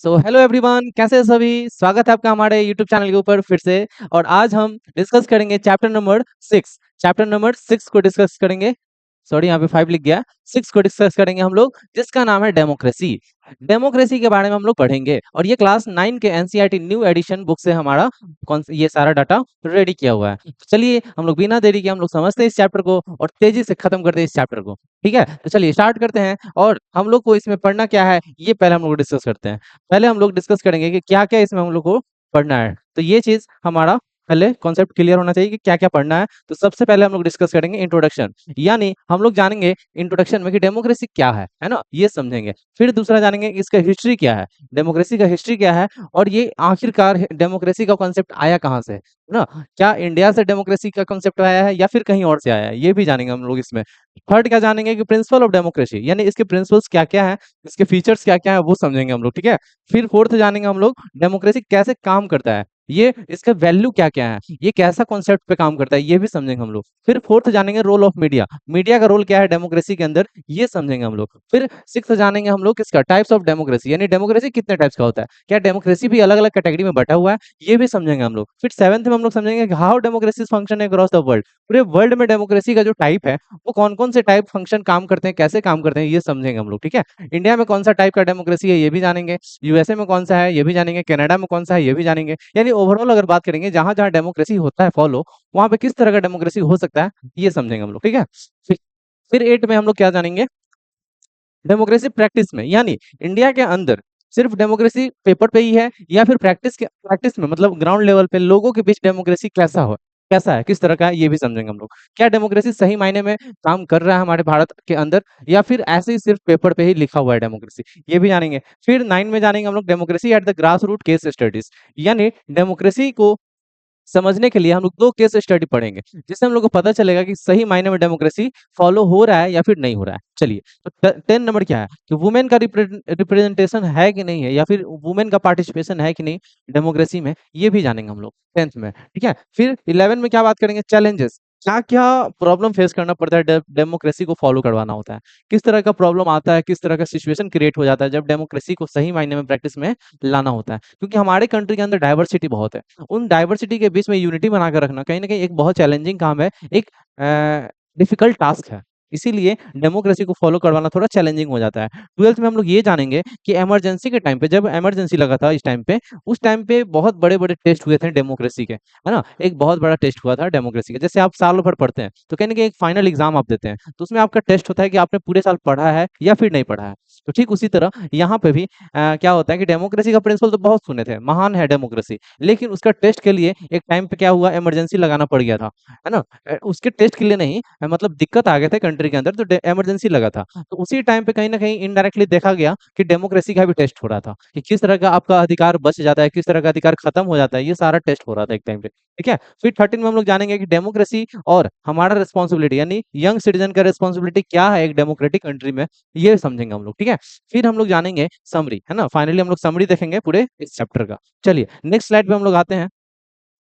So hello everyone, कैसे हैं सभी। स्वागत है आपका हमारे यूट्यूब चैनल के ऊपर फिर से। और आज हम डिस्कस करेंगे चैप्टर नंबर 6 को डिस्कस करेंगे। सॉरी, यहाँ पे 5 लिख गया। 6 को डिस्कस करेंगे हम लोग, जिसका नाम है डेमोक्रेसी। डेमोक्रेसी के बारे में हम लोग पढ़ेंगे और ये क्लास 9 के एनसीईआरटी न्यू एडिशन बुक से हमारा कौन ये सारा डाटा रेडी किया हुआ है। तो चलिए हम लोग बिना देरी के हम लोग समझते हैं इस चैप्टर को और तेजी से खत्म करते हैं इस चैप्टर को। ठीक है, तो चलिए स्टार्ट करते हैं। और हम लोग को इसमें पढ़ना क्या है, ये पहले हम लोग डिस्कस करते हैं। पहले हम लोग डिस्कस करेंगे कि क्या क्या इसमें हम लोग को पढ़ना है। तो ये चीज हमारा पहले कॉन्सेप्ट क्लियर होना चाहिए कि क्या क्या पढ़ना है। तो सबसे पहले हम लोग डिस्कस करेंगे इंट्रोडक्शन, यानी हम लोग जानेंगे इंट्रोडक्शन में कि डेमोक्रेसी क्या है ना, ये समझेंगे। फिर दूसरा जानेंगे कि इसका हिस्ट्री क्या है, डेमोक्रेसी का हिस्ट्री क्या है, और ये आखिरकार डेमोक्रेसी का कॉन्सेप्ट आया कहाँ से है ना। क्या इंडिया से डेमोक्रेसी का कॉन्सेप्ट आया है या फिर कहीं और से आया है, ये भी जानेंगे हम लोग इसमें। थर्ड क्या जानेंगे कि प्रिंसिपल ऑफ डेमोक्रेसी, यानी इसके प्रिंसिपल्स क्या क्या है, इसके फीचर्स क्या क्या है, वो समझेंगे हम लोग। ठीक है, फिर फोर्थ जानेंगे हम लोग डेमोक्रेसी कैसे काम करता है, ये इसका वैल्यू क्या क्या है, ये कैसा कॉन्सेप्ट पे काम करता है, ये भी समझेंगे हम लोग। फिर फोर्थ जानेंगे रोल ऑफ मीडिया, मीडिया का रोल क्या है डेमोक्रेसी के अंदर, ये समझेंगे हम लोग। फिर सिक्स्थ जानेंगे हम लोग किसका, टाइप्स ऑफ डेमोक्रेसी, यानी डेमोक्रेसी कितने टाइप्स का होता है, क्या डेमोक्रेसी भी अलग अलग कैटेगरी में बटा हुआ है, ये भी समझेंगे हम लोग। फिर सेवंथ में हम लोग समझेंगे how democracy function across the world, पूरे वर्ल्ड में डेमोक्रेसी का जो टाइप है वो कौन कौन से टाइप फंक्शन काम करते हैं, कैसे काम करते हैं, ये समझेंगे हम लोग। ठीक है, इंडिया में कौन सा टाइप का डेमोक्रेसी है, ये भी जानेंगे। यूएसए में कौन सा है, ये भी जानेंगे। कनाडा में कौन सा है, ये भी जानेंगे। यानी ओवरऑल अगर बात करेंगे जहां जहां डेमोक्रेसी होता है फॉलो, वहां पे किस तरह का डेमोक्रेसी हो सकता है, ये समझेंगे हम लोग। ठीक है, फिर फिर 8 में हम लोग क्या जानेंगे, डेमोक्रेसी प्रैक्टिस में, यानी इंडिया के अंदर सिर्फ डेमोक्रेसी पेपर पे ही है या फिर प्रैक्टिस में, मतलब ग्राउंड लेवल पे लोगों के बीच डेमोक्रेसी कैसा है, किस तरह का है, ये भी समझेंगे हम लोग। क्या डेमोक्रेसी सही मायने में काम कर रहा है हमारे भारत के अंदर, या फिर ऐसे ही सिर्फ पेपर पे ही लिखा हुआ है डेमोक्रेसी, ये भी जानेंगे। फिर 9 में जानेंगे हम लोग democracy at the grass root case studies, यानी डेमोक्रेसी को समझने के लिए हम लोग 2 केस स्टडी पढ़ेंगे, जिससे हम लोग को पता चलेगा कि सही मायने में डेमोक्रेसी फॉलो हो रहा है या फिर नहीं हो रहा है। चलिए, तो 10 नंबर क्या है कि वुमेन का रिप्रेजेंटेशन है कि नहीं है, या फिर वुमेन का पार्टिसिपेशन है कि नहीं डेमोक्रेसी में, ये भी जानेंगे हम लोग 10th में। ठीक है, फिर 11 में क्या बात करेंगे, चैलेंजेस, क्या क्या प्रॉब्लम फेस करना पड़ता है डेमोक्रेसी को फॉलो करवाना होता है, किस तरह का प्रॉब्लम आता है, किस तरह का सिचुएशन क्रिएट हो जाता है जब डेमोक्रेसी को सही मायने में प्रैक्टिस में लाना होता है। क्योंकि हमारे कंट्री के अंदर डाइवर्सिटी बहुत है, उन डाइवर्सिटी के बीच में यूनिटी बनाकर रखना कहीं न कहीं एक बहुत चैलेंजिंग काम है, एक डिफिकल्ट टास्क है। इसीलिए डेमोक्रेसी को फॉलो करवाना थोड़ा चैलेंजिंग हो जाता है। 12th में हम लोग ये जानेंगे कि इमरजेंसी के टाइम पे, जब इमरजेंसी लगा था इस टाइम पे, उस टाइम पे बहुत बड़े-बड़े टेस्ट हुए थे डेमोक्रेसी के, है ना? एक बहुत बड़ा टेस्ट हुआ था डेमोक्रेसी का। जैसे आप साल भर पढ़ते हैं, तो कहीं न कहीं एक फाइनल एग्ज़ाम आप देते हैं, तो उसमें आपका टेस्ट होता है कि आपने पूरे साल पढ़ा है या फिर नहीं पढ़ा है। तो ठीक उसी तरह यहाँ पे भी क्या होता है कि डेमोक्रेसी का प्रिंसिपल तो बहुत सुने थे, महान है डेमोक्रेसी, लेकिन उसका टेस्ट के लिए एक टाइम पे क्या हुआ, इमरजेंसी लगाना पड़ गया था, है ना? उसके टेस्ट के लिए नहीं, मतलब दिक्कत आ गए थे कंट्री के अंदर, तो इमरजेंसी लगा था। तो उसी टाइम पे कहीं न कहीं इनडायरेक्टली देखा गया कि डेमोक्रेसी का भी टेस्ट हो रहा था, कि किस तरह का आपका अधिकार बच जाता है, किस तरह का अधिकार खत्म हो जाता है, ये सारा टेस्ट हो रहा था एक टाइम पे। ठीक है? फिर 13 में हम लोग जानेंगे कि डेमोक्रेसी और हमारा रिस्पॉन्सिबिलिटी, यानी यंग सिटीजन का रिस्पॉन्सिबिलिटी क्या है एक डेमोक्रेटिक कंट्री में, ये समझेंगे हम लोग। ठीक है? फिर हम लोग जानेंगे समरी, है ना? फाइनली हम लोग समरी देखेंगे पूरे इस चैप्टर का। चलिए नेक्स्ट स्लाइड पे हम लोग आते हैं,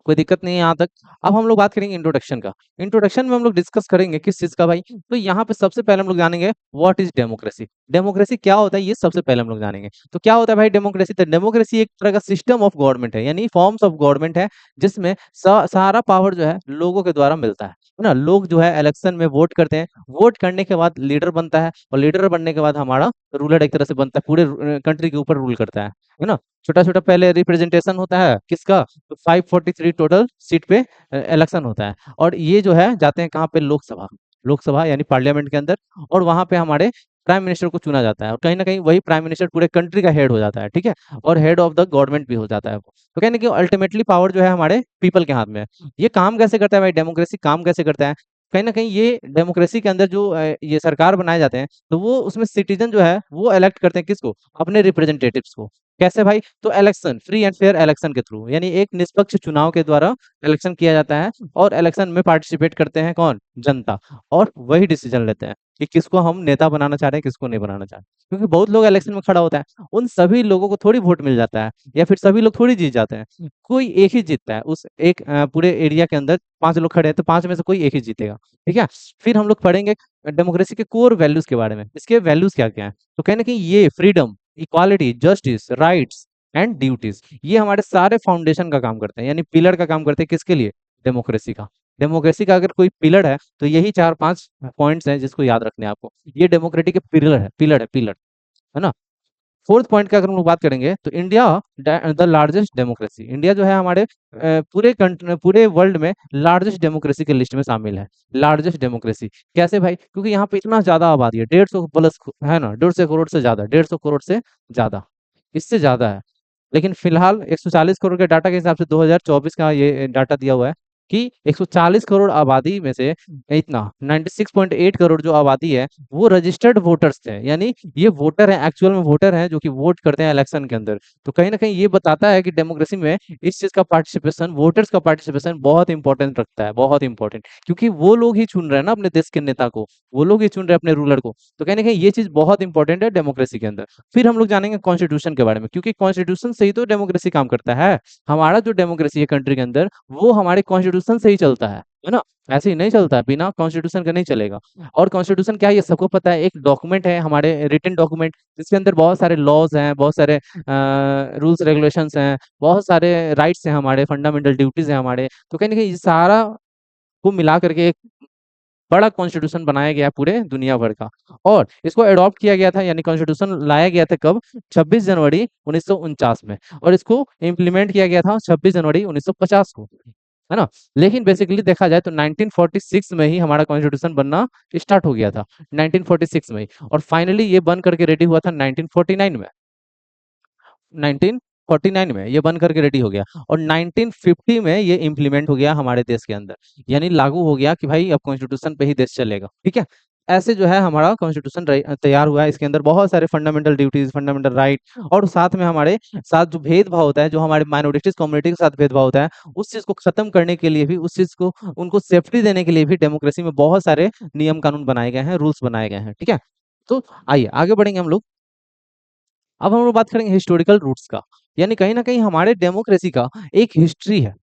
कोई दिक्कत नहीं है यहाँ तक। अब हम लोग बात करेंगे इंट्रोडक्शन का। इंट्रोडक्शन में हम लोग डिस्कस करेंगे किस चीज़ का भाई? तो यहाँ पे सबसे पहले हम लोग जानेंगे व्हाट इज़ डेमोक्रेसी? डेमोक्रेसी क्या होता है, ये सबसे पहले हम लोग जानेंगे। तो क्या होता है भाई डेमोक्रेसी? तो डेमोक्रेसी एक तरह का सिस्टम ऑफ गवर्नमेंट है, यानी फॉर्म्स ऑफ गवर्नमेंट है, जिसमें सारा पावर जो है लोगों के द्वारा मिलता है ना? लोग जो है इलेक्शन में वोट करते हैं, वोट करने के बाद लीडर बनता है, और लीडर बनने के बाद हमारा रूलर एक तरह से बनता है, पूरे कंट्री के ऊपर रूल करता है ना? छोटा-छोटा पहले रिप्रेजेंटेशन होता है किसका? तो 543 टोटल सीट पे इलेक्शन होता है, और ये जो है जाते हैं कहाँ पे, लोकसभा यानी पार्लियामेंट के अंदर, और वहाँ पे हमारे प्राइम मिनिस्टर को चुना जाता है, और कहीं न कहीं वही प्राइम मिनिस्टर पूरे कंट्री का हेड हो जाता है, ठीक है? और हेड ऑफ द गवर्नमेंट भी हो जाता है वो। तो कहीं न कहीं अल्टीमेटली पावर जो है हमारे पीपल के हाथ में है। ये काम कैसे करता है भाई, डेमोक्रेसी काम कैसे करता है? कहीं न कहीं ये डेमोक्रेसी के अंदर जो ये सरकार बनाए जाते हैं, तो वो उसमें सिटीज़न जो है वो इलेक्ट करते हैं किसको? अपने रिप्रेजेंटेटिव्स को। कैसे भाई? तो election, free and fair election के थ्रू, यानी एक निष्पक्ष चुनाव के द्वारा इलेक्शन किया जाता है, और इलेक्शन में पार्टिसिपेट करते हैं कौन? जनता, और वही डिसीजन लेते हैं कि किसको हम नेता बनाना चाह रहे हैं, किसको नहीं बनाना चाह रहे हैं। क्योंकि बहुत लोग इलेक्शन में खड़ा होता है, उन सभी लोगों को थोड़ी वोट मिल जाता है, या फिर सभी लोग थोड़ी जीत जाते हैं। कोई एक ही जीतता है, उस एक पूरे एरिया के अंदर 5 लोग खड़े हैं, तो 5 में से कोई एक ही जीतेगा, ठीक है? फिर हम लोग पढ़ेंगे डेमोक्रेसी के कोर वैल्यूज़ के बारे में। इसके वैल्यूज़ क्या-क्या हैं? तो कहीं न कहीं ये freedom, equality, justice, rights, and duties, ये हमारे सारे फाउंडेशन का काम करते हैं, यानी पिलर का काम करते हैं किसके लिए, डेमोक्रेसी का। डेमोक्रेसी का अगर कोई पिलर है तो यही चार पांच पॉइंट्स हैं जिसको याद रखने हैं आपको, ये डेमोक्रेटिक के पिलर है, पिलर है ना। फोर्थ पॉइंट की अगर हम लोग बात करेंगे तो India the largest democracy, India जो है हमारे पूरे वर्ल्ड में लार्जेस्ट डेमोक्रेसी के लिस्ट में शामिल है। लार्जेस्ट डेमोक्रेसी कैसे भाई, क्योंकि यहाँ पे इतना ज्यादा आबादी है, 150 प्लस है ना, 150 करोड़ से ज्यादा, 150 करोड़ से ज्यादा, इससे ज्यादा है। लेकिन फिलहाल 140 करोड़ के डाटा के हिसाब से 2024 का ये डाटा दिया हुआ है कि 140 करोड़ आबादी में से इतना 96.8 करोड़ जो आबादी है वो रजिस्टर्ड वोटर्स थे, यानी ये वोटर हैं, एक्चुअल में वोटर हैं जो कि वोट करते हैं इलेक्शन के अंदर। तो कहीं ना कहीं ये बताता है कि डेमोक्रेसी में इस चीज का पार्टिसिपेशन, वोटर्स का पार्टिसिपेशन बहुत इंपॉर्टेंट रखता है, बहुत इंपॉर्टेंट, क्योंकि वो लोग ही चुन रहे हैं ना अपने देश के नेता को, वो लोग ही चुन रहे हैं अपने रूलर को। तो कहीं ना कहीं ये चीज बहुत इंपॉर्टेंट है डेमोक्रेसी के अंदर। फिर हम लोग जानेंगे कॉन्स्टिट्यूशन के बारे में, क्योंकि कॉन्स्टिट्यूशन से ही तो डेमोक्रेसी काम करता है। हमारा जो डेमोक्रेसी है कंट्री के अंदर वो हमारे कॉन्स्टिट्यूशन से ही चलता है ना। ऐसे ही नहीं चलता है, बिना कॉन्स्टिट्यूशन का नहीं चलेगा। और कॉन्स्टिट्यूशन क्या है ये सबको पता है, एक डॉक्यूमेंट है हमारे, रिटन डॉक्यूमेंट, जिसके अंदर बहुत सारे लॉज हैं, बहुत सारे रूल्स रेगुलेशंस हैं, बहुत सारे राइट्स हैं हमारे, फंडामेंटल ड्यूटीज हैं हमारे। तो कहीं ना कहीं ये सारा को मिला करके एक बड़ा कॉन्स्टिट्यूशन बनाया गया है पूरे दुनिया भर का। और इसको अडॉप्ट किया गया था, यानी कॉन्स्टिट्यूशन लाया गया था कब, 26 जनवरी 1949 में, और इसको इम्प्लीमेंट किया गया था 26 जनवरी 1950 को, है ना। लेकिन बेसिकली देखा जाए तो 1946 में ही हमारा कॉन्स्टिट्यूशन बनना स्टार्ट हो गया था, 1946 में ही, और फाइनली ये बन करके रेडी हुआ था 1949 में, 1949 में ये बन करके रेडी हो गया, और 1950 में ये इम्प्लीमेंट हो गया हमारे देश के अंदर, यानी लागू हो गया कि भाई अब कॉन्स्टिट्यूशन पे ही देश चलेगा, ठीक है। ऐसे जो है हमारा कॉन्स्टिट्यूशन तैयार हुआ है, इसके अंदर बहुत सारे फंडामेंटल ड्यूटीज, फंडामेंटल राइट, और साथ में हमारे साथ जो भेदभाव होता है, जो हमारे माइनॉरिटीज कम्युनिटी के साथ भेदभाव होता है, उस चीज को खत्म करने के लिए भी, उस चीज को उनको सेफ्टी देने के लिए भी डेमोक्रेसी में बहुत सारे नियम कानून बनाए गए हैं, रूल्स बनाए गए हैं, ठीक है। तो आइए आगे बढ़ेंगे हम लोग। अब हम लोग बात करेंगे हिस्टोरिकल रूट्स का, यानी कहीं ना कहीं हमारे डेमोक्रेसी का एक हिस्ट्री है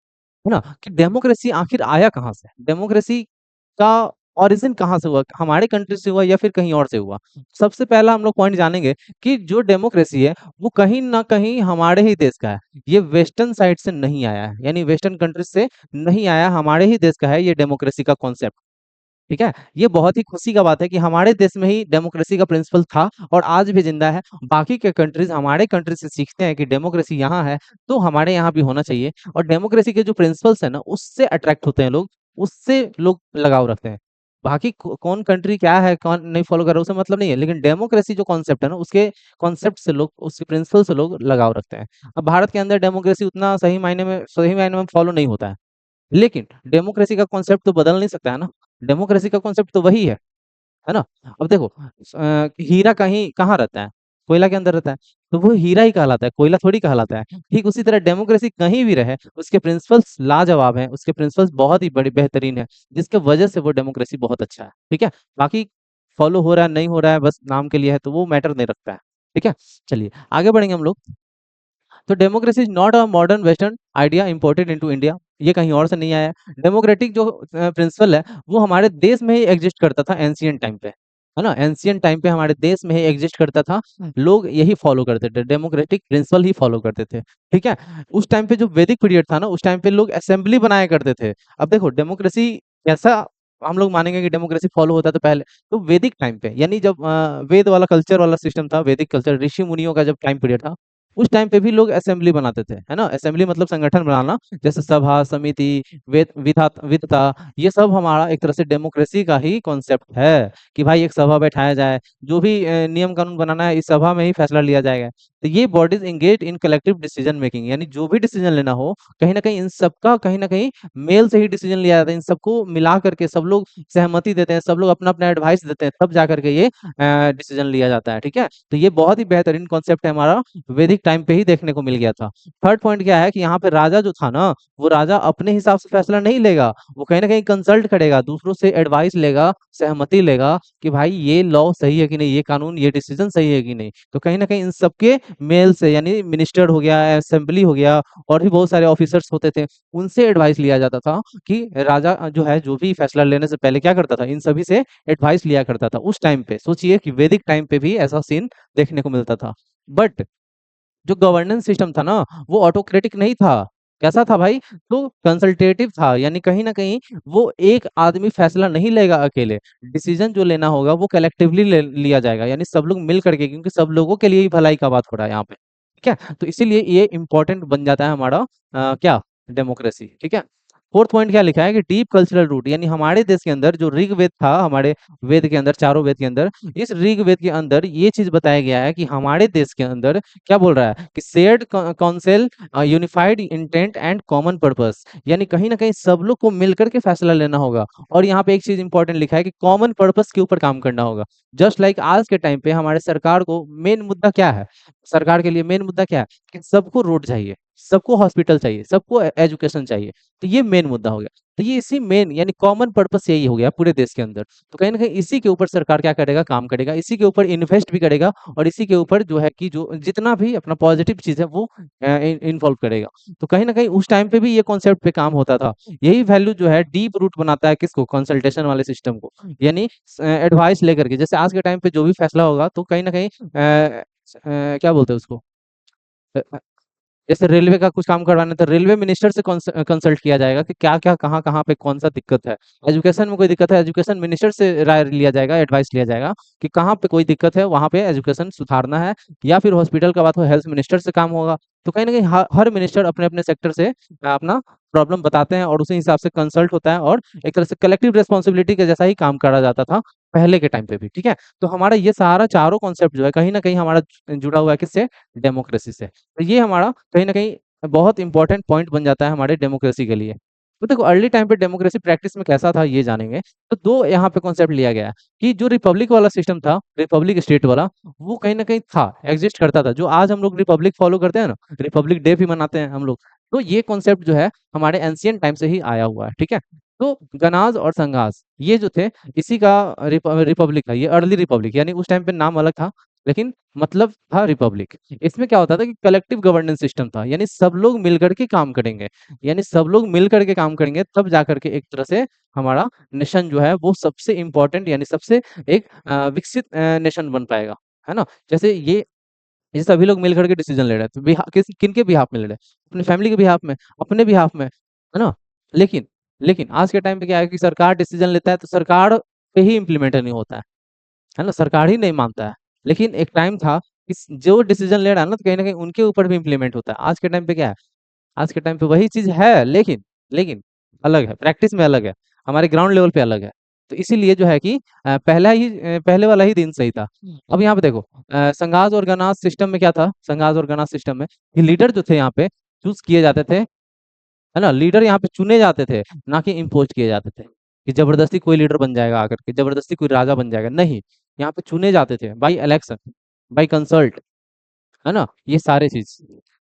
ना, कि डेमोक्रेसी आखिर आया कहाँ से, डेमोक्रेसी का ओरिजिन कहाँ से हुआ, हमारे कंट्री से हुआ या फिर कहीं और से हुआ। सबसे पहला हम लोग पॉइंट जानेंगे कि जो डेमोक्रेसी है वो कहीं ना कहीं हमारे ही देश का है, ये वेस्टर्न साइड से नहीं आया है, यानी वेस्टर्न कंट्री से नहीं आया, हमारे ही देश का है ये डेमोक्रेसी का कॉन्सेप्ट, ठीक है। ये बहुत ही खुशी का बात है कि हमारे देश में ही डेमोक्रेसी का प्रिंसिपल था और आज भी जिंदा है। बाकी के कंट्रीज हमारे कंट्री से सीखते हैं कि डेमोक्रेसी यहाँ है तो हमारे यहाँ भी होना चाहिए, और डेमोक्रेसी के जो प्रिंसिपल्स है ना उससे अट्रैक्ट होते हैं लोग, उससे लोग लगाव रखते हैं। बाकी कौन कंट्री क्या है, कौन नहीं फॉलो कर रहा है उसे मतलब नहीं है, लेकिन डेमोक्रेसी जो कॉन्सेप्ट है ना उसके कॉन्सेप्ट से लोग, उसके प्रिंसिपल से लोग लगाव रखते हैं। अब भारत के अंदर डेमोक्रेसी उतना सही मायने में फॉलो नहीं होता है, लेकिन डेमोक्रेसी का कॉन्सेप्ट तो बदल नहीं सकता है ना, डेमोक्रेसी का कॉन्सेप्ट तो वही है ना। अब देखो हीरा कहीं कहाँ रहता है, कोयला के अंदर रहता है, तो वो हीरा ही कहलाता है, कोयला थोड़ी कहलाता है। ठीक उसी तरह डेमोक्रेसी कहीं भी रहे उसके प्रिंसिपल्स लाजवाब हैं, उसके प्रिंसिपल्स बहुत ही बड़ी बेहतरीन है, जिसके वजह से वो डेमोक्रेसी बहुत अच्छा है, ठीक है। बाकी फॉलो हो रहा है नहीं हो रहा है बस नाम के लिए है तो वो मैटर नहीं रखता है, ठीक है। चलिए आगे बढ़ेंगे हम लोग। तो democracy is not a modern western idea imported into India, ये कहीं और से नहीं आया। डेमोक्रेटिक जो प्रिंसिपल है वो हमारे देश में ही एग्जिस्ट करता था एंशियंट टाइम पे, है ना, एंशियंट टाइम पे हमारे देश में ही एग्जिस्ट करता था, लोग यही फॉलो करते थे, डेमोक्रेटिक प्रिंसिपल ही फॉलो करते थे, ठीक है। उस टाइम पे जो वैदिक पीरियड था ना उस टाइम पे लोग असेंबली बनाया करते थे। अब देखो डेमोक्रेसी कैसा, हम लोग मानेंगे कि डेमोक्रेसी फॉलो होता था पहले, तो वैदिक टाइम पे, यानी जब वेद वाला कल्चर वाला सिस्टम था, वैदिक कल्चर, ऋषि मुनियों का जब टाइम पीरियड था, उस टाइम पे भी लोग असेंबली बनाते थे, है ना। असेंबली मतलब संगठन बनाना, जैसे सभा, समिति, विधता, ये सब हमारा एक तरह से डेमोक्रेसी का ही कॉन्सेप्ट है, कि भाई एक सभा बैठाया जाए, जो भी नियम कानून बनाना है इस सभा में ही फैसला लिया जाएगा। तो ये bodies engage in collective decision making, यानी जो भी डिसीजन लेना हो कहीं ना कहीं इन सबका कहीं ना कहीं मेल से ही डिसीजन लिया जाता है, इन सबको मिला करके सब लोग सहमति देते हैं, सब लोग अपना अपना एडवाइस देते हैं, तब जा करके ये डिसीजन लिया जाता है, ठीक है। तो ये बहुत ही बेहतरीन कॉन्सेप्ट है हमारा, वैदिक टाइम पे ही देखने को मिल गया था। थर्ड पॉइंट क्या है कि यहाँ पे राजा जो था ना वो राजा अपने हिसाब से फैसला नहीं लेगा, वो कहीं ना कहीं कंसल्ट करेगा, दूसरों से एडवाइस लेगा, सहमति लेगा कि भाई ये लॉ सही है कि नहीं, ये कानून, ये डिसीजन सही है कि नहीं। तो कहीं ना कहीं इन सबके मेल से, यानी मिनिस्टर हो गया, असेंबली हो गया, और भी बहुत सारे ऑफिसर्स होते थे, उनसे एडवाइस लिया जाता था, कि राजा जो है जो भी फैसला लेने से पहले क्या करता था, इन सभी से एडवाइस लिया करता था। उस टाइम पे सोचिए कि वैदिक टाइम पे भी ऐसा सीन देखने को मिलता था। बट जो गवर्नेंस सिस्टम था ना वो ऑटोक्रेटिक नहीं था। कैसा था भाई? तो कंसल्टेटिव था, यानी कहीं ना कहीं वो एक आदमी फैसला नहीं लेगा अकेले, डिसीजन जो लेना होगा वो कलेक्टिवली लिया जाएगा, यानी सब लोग मिल करके, क्योंकि सब लोगों के लिए ही भलाई का बात हो रहा है यहाँ पे। ठीक है, तो इसीलिए ये इम्पोर्टेंट बन जाता है हमारा क्या, डेमोक्रेसी। ठीक है, फोर्थ पॉइंट क्या लिखा है कि डीप कल्चरल रूट, यानी हमारे देश के अंदर जो ऋग्वेद था, हमारे वेद के अंदर, चारों वेद के अंदर, इस ऋग्वेद के अंदर ये चीज बताया गया है कि हमारे देश के अंदर क्या बोल रहा है कि shared council, unified intent and common purpose, यानी कहीं ना कहीं सब लोग को मिलकर के फैसला लेना होगा। और यहाँ पे एक चीज इंपॉर्टेंट लिखा है कि कॉमन पर्पस के ऊपर काम करना होगा। जस्ट लाइक आज के टाइम पे हमारे सरकार को मेन मुद्दा क्या है, सरकार के लिए मेन मुद्दा क्या है कि सबको रोड चाहिए, सबको हॉस्पिटल चाहिए, सबको एजुकेशन चाहिए। तो ये मेन मुद्दा हो गया। तो ये इसी मेन यानी कॉमन पर्पस यही हो गया पूरे देश के अंदर। तो कहीं ना कहीं इसी के ऊपर सरकार क्या करेगा, काम करेगा, इसी के ऊपर इन्वेस्ट भी करेगा, और इसी के ऊपर जो है कि जो जितना भी अपना पॉजिटिव चीज है वो इन्वॉल्व करेगा। तो कहीं ना कहीं उस टाइम पे भी ये कॉन्सेप्ट पे काम होता था। यही वैल्यू जो है डीप रूट बनाता है किसको, कंसल्टेशन वाले सिस्टम को, यानी एडवाइस लेकर के। जैसे आज के टाइम पे जो भी फैसला होगा तो कहीं ना कहीं क्या बोलते हैं उसको, जैसे रेलवे का कुछ काम करवाना है तो रेलवे मिनिस्टर से कंसल्ट किया जाएगा कि क्या क्या कहाँ कहाँ पे कौन सा दिक्कत है। एजुकेशन में कोई दिक्कत है, एजुकेशन मिनिस्टर से राय लिया जाएगा, एडवाइस लिया जाएगा कि कहाँ पे कोई दिक्कत है, वहाँ पे एजुकेशन सुधारना है। या फिर हॉस्पिटल का बात हो, हेल्थ मिनिस्टर से काम होगा। तो कहीं ना कहीं हर मिनिस्टर अपने अपने सेक्टर से अपना प्रॉब्लम बताते हैं और उसी हिसाब से कंसल्ट होता है, और एक तरह से कलेक्टिव रिस्पॉन्सिबिलिटी के जैसा ही काम करा जाता था पहले के टाइम पे भी। ठीक है, तो हमारा ये सारा चारों कॉन्सेप्ट जो है कहीं ना कहीं हमारा जुड़ा हुआ है किससे, डेमोक्रेसी से। तो ये हमारा कहीं ना कहीं बहुत इंपॉर्टेंट पॉइंट बन जाता है हमारे डेमोक्रेसी के लिए। तो देखो अर्ली टाइम पे डेमोक्रेसी प्रैक्टिस में कैसा था ये जानेंगे। तो दो यहाँ पे कॉन्सेप्ट लिया गया है कि जो रिपब्लिक वाला सिस्टम था, रिपब्लिक स्टेट वाला, वो कहीं ना कहीं था, एग्जिस्ट करता था। जो आज हम लोग रिपब्लिक फॉलो करते हैं ना, रिपब्लिक डे भी मनाते हैं हम लोग, तो ये कॉन्सेप्ट जो है हमारे एंशियंट टाइम से ही आया हुआ है। ठीक है, तो गनाज और संगाज ये जो थे, इसी का रिपब्लिक था, ये अर्ली रिपब्लिक, यानी उस टाइम पे नाम अलग था लेकिन मतलब था रिपब्लिक। इसमें क्या होता था कि कलेक्टिव गवर्नेंस सिस्टम था, यानी सब लोग मिलकर के काम करेंगे, यानी सब लोग मिलकर के काम करेंगे तब जाकर के एक तरह से हमारा नेशन जो है वो सबसे इम्पोर्टेंट यानी सबसे एक विकसित नेशन बन पाएगा। है ना, जैसे ये सभी लोग मिलकर के डिसीजन ले रहे हैं, तो किन के बिहाफ में ले रहे हैं, अपनी फैमिली के बिहाफ में, अपने बिहाफ में, है ना। लेकिन लेकिन आज के टाइम पे क्या है कि सरकार डिसीजन लेता है तो सरकार पे ही इम्प्लीमेंट नहीं होता है ना, सरकार ही नहीं मानता है। लेकिन एक टाइम था कि जो डिसीजन ले रहा है ना, तो कहीं ना कहीं उनके ऊपर भी इम्प्लीमेंट होता है। आज के टाइम पे क्या है, आज के टाइम पे वही चीज है, लेकिन लेकिन अलग है, प्रैक्टिस में अलग है, हमारे ग्राउंड लेवल पे अलग है। तो इसीलिए जो है कि पहले वाला ही दिन सही था। अब यहाँ पे देखो संघास और गणास सिस्टम में क्या था, संघास और गणास सिस्टम में कि लीडर जो थे यहाँ पे चूज किए जाते थे, है ना, लीडर यहाँ पे चुने जाते थे, ना कि इम्पोज किए जाते थे कि जबरदस्ती कोई लीडर बन जाएगा आकर के, जबरदस्ती कोई राजा बन जाएगा, नहीं। यहाँ पे चुने जाते थे बाई इलेक्शन, बाई कंसल्ट, है ना, ये सारे चीज।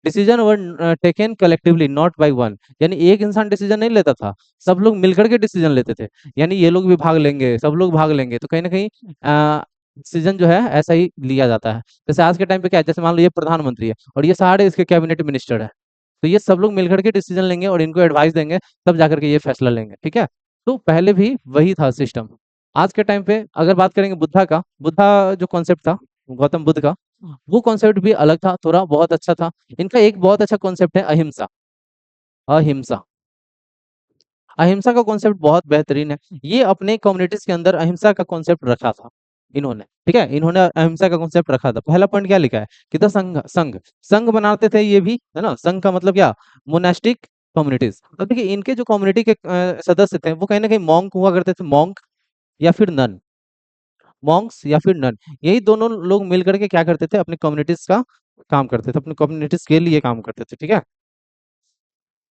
Decision were taken collectively not by one, यानी एक इंसान डिसीजन नहीं लेता था, सब लोग मिलकर के डिसीजन लेते थे। यानी ये लोग भी भाग लेंगे, सब लोग भाग लेंगे, तो कहीं ना कहीं डिसीजन जो है ऐसा ही लिया जाता है। जैसे आज के टाइम पे क्या है, जैसे मान लो ये प्रधानमंत्री है और ये सारे इसके कैबिनेट मिनिस्टर है, तो ये सब लोग मिलकर के डिसीजन लेंगे और इनको एडवाइस देंगे, तब जाकर के ये फैसला लेंगे। ठीक है, तो पहले भी वही था सिस्टम। आज के टाइम पे अगर बात करेंगे बुद्धा का, बुद्धा जो कॉन्सेप्ट था गौतम बुद्ध का, वो कॉन्सेप्ट भी अलग था, थोड़ा बहुत अच्छा था। इनका एक बहुत अच्छा कॉन्सेप्ट है अहिंसा। अहिंसा, अहिंसा का कॉन्सेप्ट बहुत बेहतरीन है। ये अपने कम्युनिटीज के अंदर अहिंसा का कॉन्सेप्ट रखा था इन्होंने। ठीक है, इन्होंने अहिंसा का कॉन्सेप्ट रखा था। पहला पॉइंट क्या लिखा है कि द संघ, संघ संघ बनाते थे ये भी, है ना। संघ का मतलब क्या, मोनास्टिक कम्युनिटीज। अब देखिए इनके जो कम्युनिटी के सदस्य थे वो कहीं ना कहीं मॉन्क हुआ करते थे, मॉन्क या फिर नन, मॉन्क्स या फिर नन, यही दोनों लोग मिल करके क्या करते थे, अपनी कम्युनिटीज का काम करते थे, अपनी कम्युनिटीज के लिए काम करते थे। ठीक है,